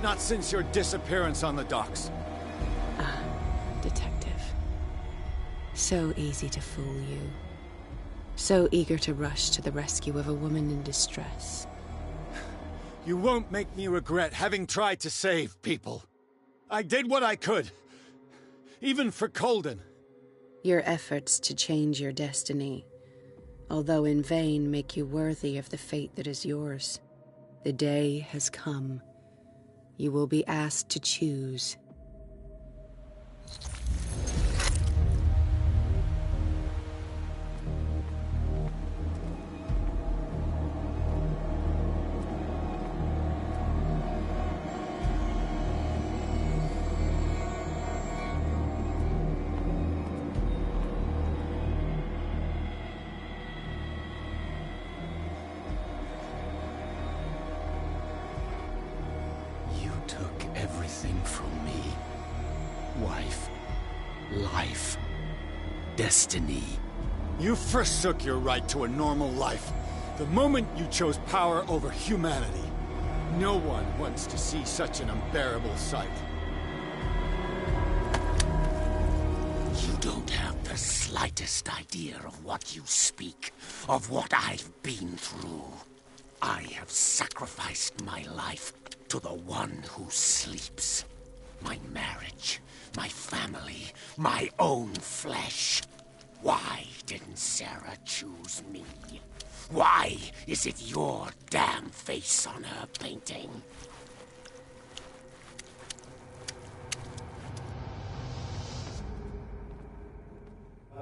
Not since your disappearance on the docks. Ah, detective. So easy to fool you. So eager to rush to the rescue of a woman in distress. You won't make me regret having tried to save people. I did what I could. Even for Colden. Your efforts to change your destiny, although in vain, make you worthy of the fate that is yours. The day has come. You will be asked to choose. Everything from me. Wife, life, destiny. You forsook your right to a normal life the moment you chose power over humanity. No one wants to see such an unbearable sight. You don't have the slightest idea of what you speak, of what I've been through. I have sacrificed my life to the one who sleeps. My marriage, my family, my own flesh. Why didn't Sarah choose me? Why is it your damn face on her painting?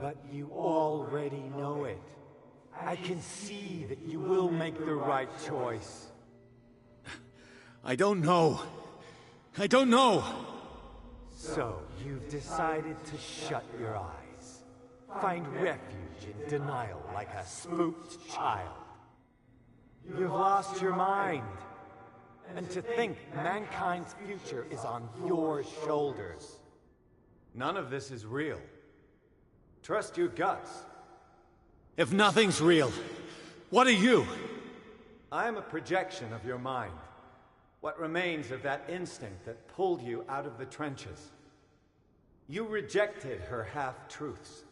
But you already know it. I can see that you will make the right choice. I don't know. I don't know. So, you've decided to shut your eyes. Find refuge in denial like a spooked child. You've lost your mind. And to think mankind's future is on your shoulders. None of this is real. Trust your guts. If nothing's real, what are you? I am a projection of your mind. What remains of that instinct that pulled you out of the trenches. You rejected her half-truths.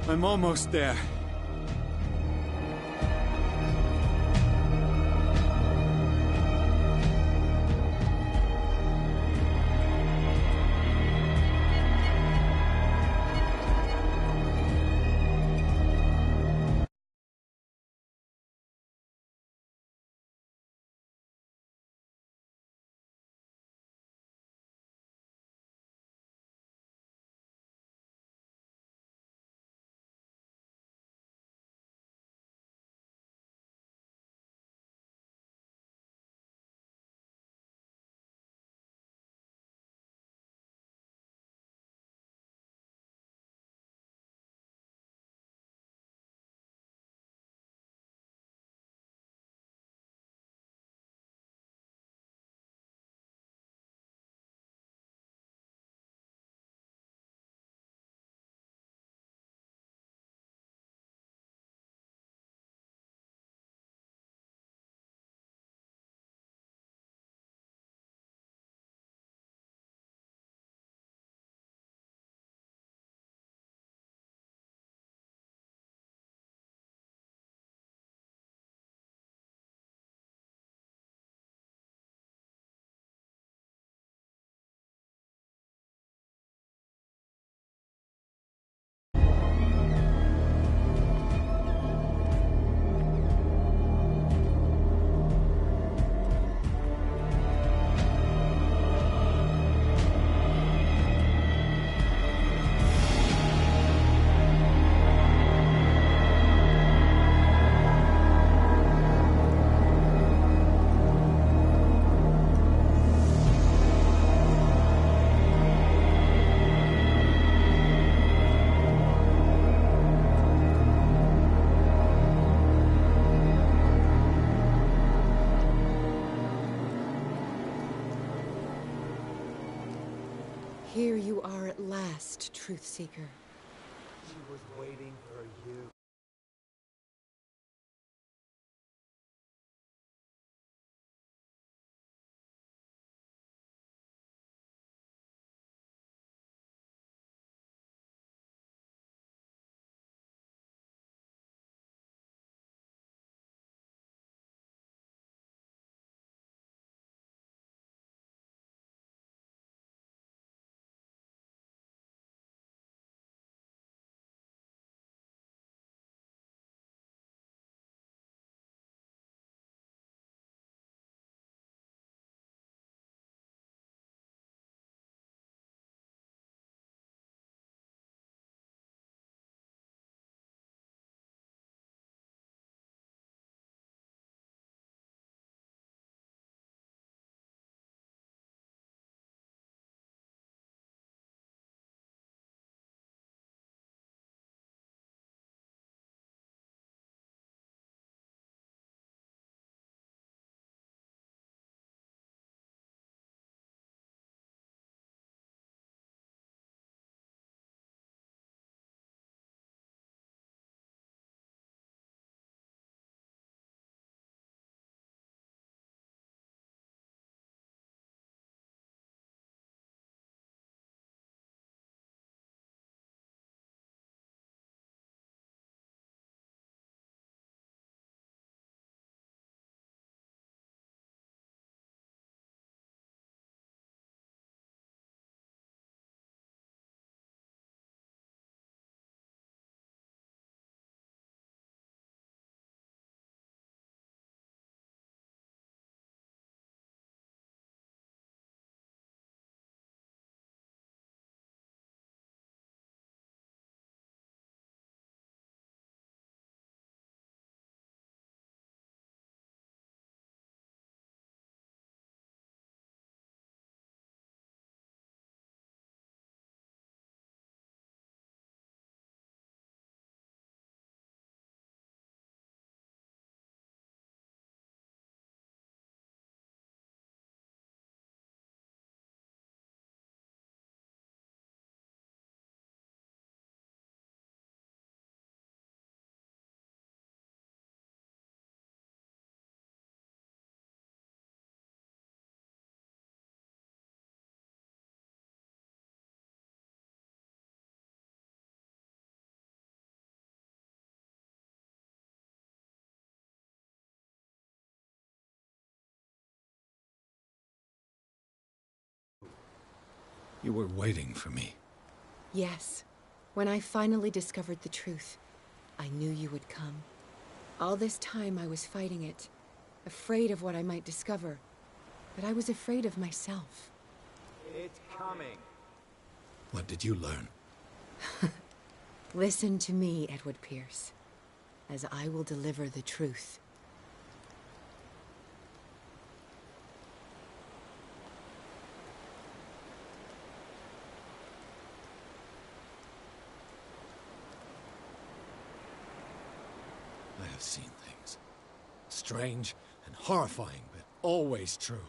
I'm almost there. Here you are at last, Truth Seeker. She was waiting for you. You were waiting for me. Yes. When I finally discovered the truth, I knew you would come. All this time I was fighting it, afraid of what I might discover, but I was afraid of myself. It's coming. What did you learn? Listen to me, Edward Pierce, as I will deliver the truth. I have seen things. Strange and horrifying, but always true.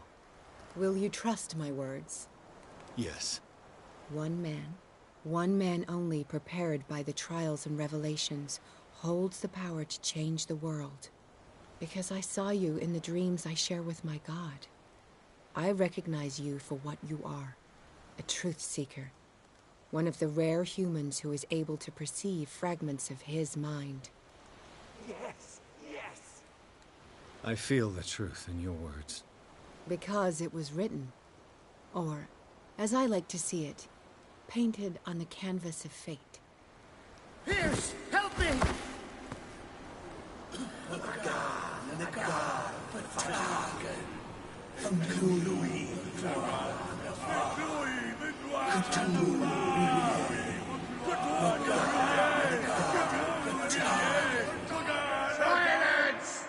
Will you trust my words? Yes. One man only prepared by the trials and revelations, holds the power to change the world. Because I saw you in the dreams I share with my God. I recognize you for what you are, a truth seeker. One of the rare humans who is able to perceive fragments of his mind. Yes, yes! I feel the truth in your words. Because it was written. Or, as I like to see it, painted on the canvas of fate. Pierce, help me! The god, Silence!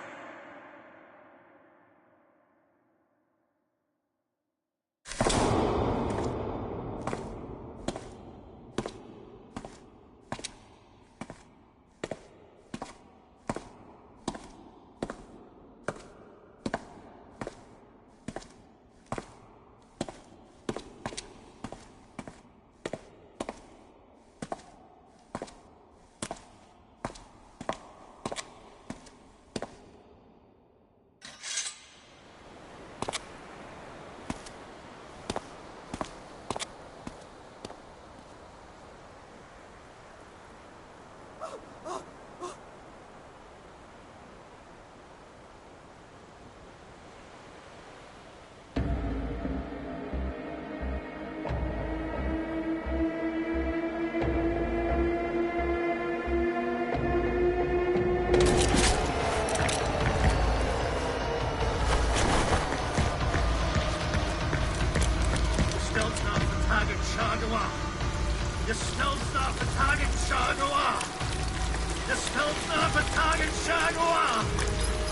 Shangua!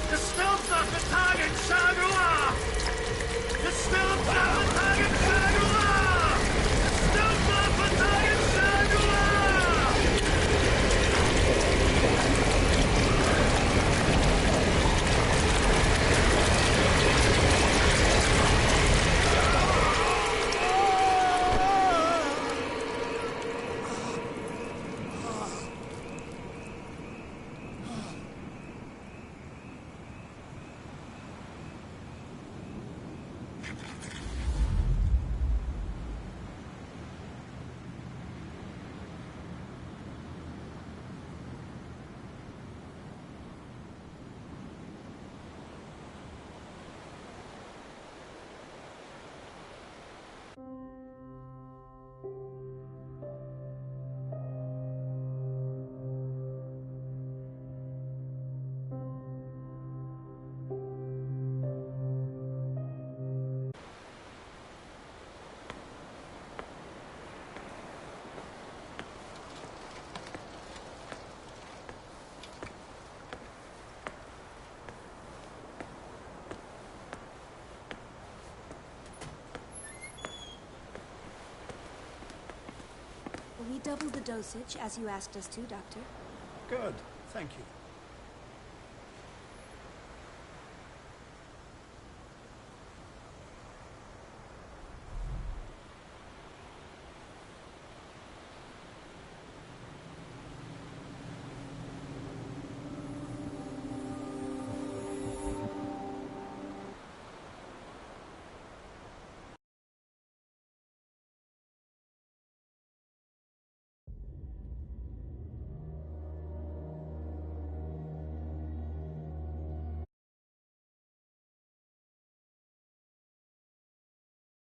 The stealth of the target, Shangua! The stealth of the target, Shangua! The stealth of the target, Shangua! We doubled the dosage, as you asked us to, Doctor. Good, thank you.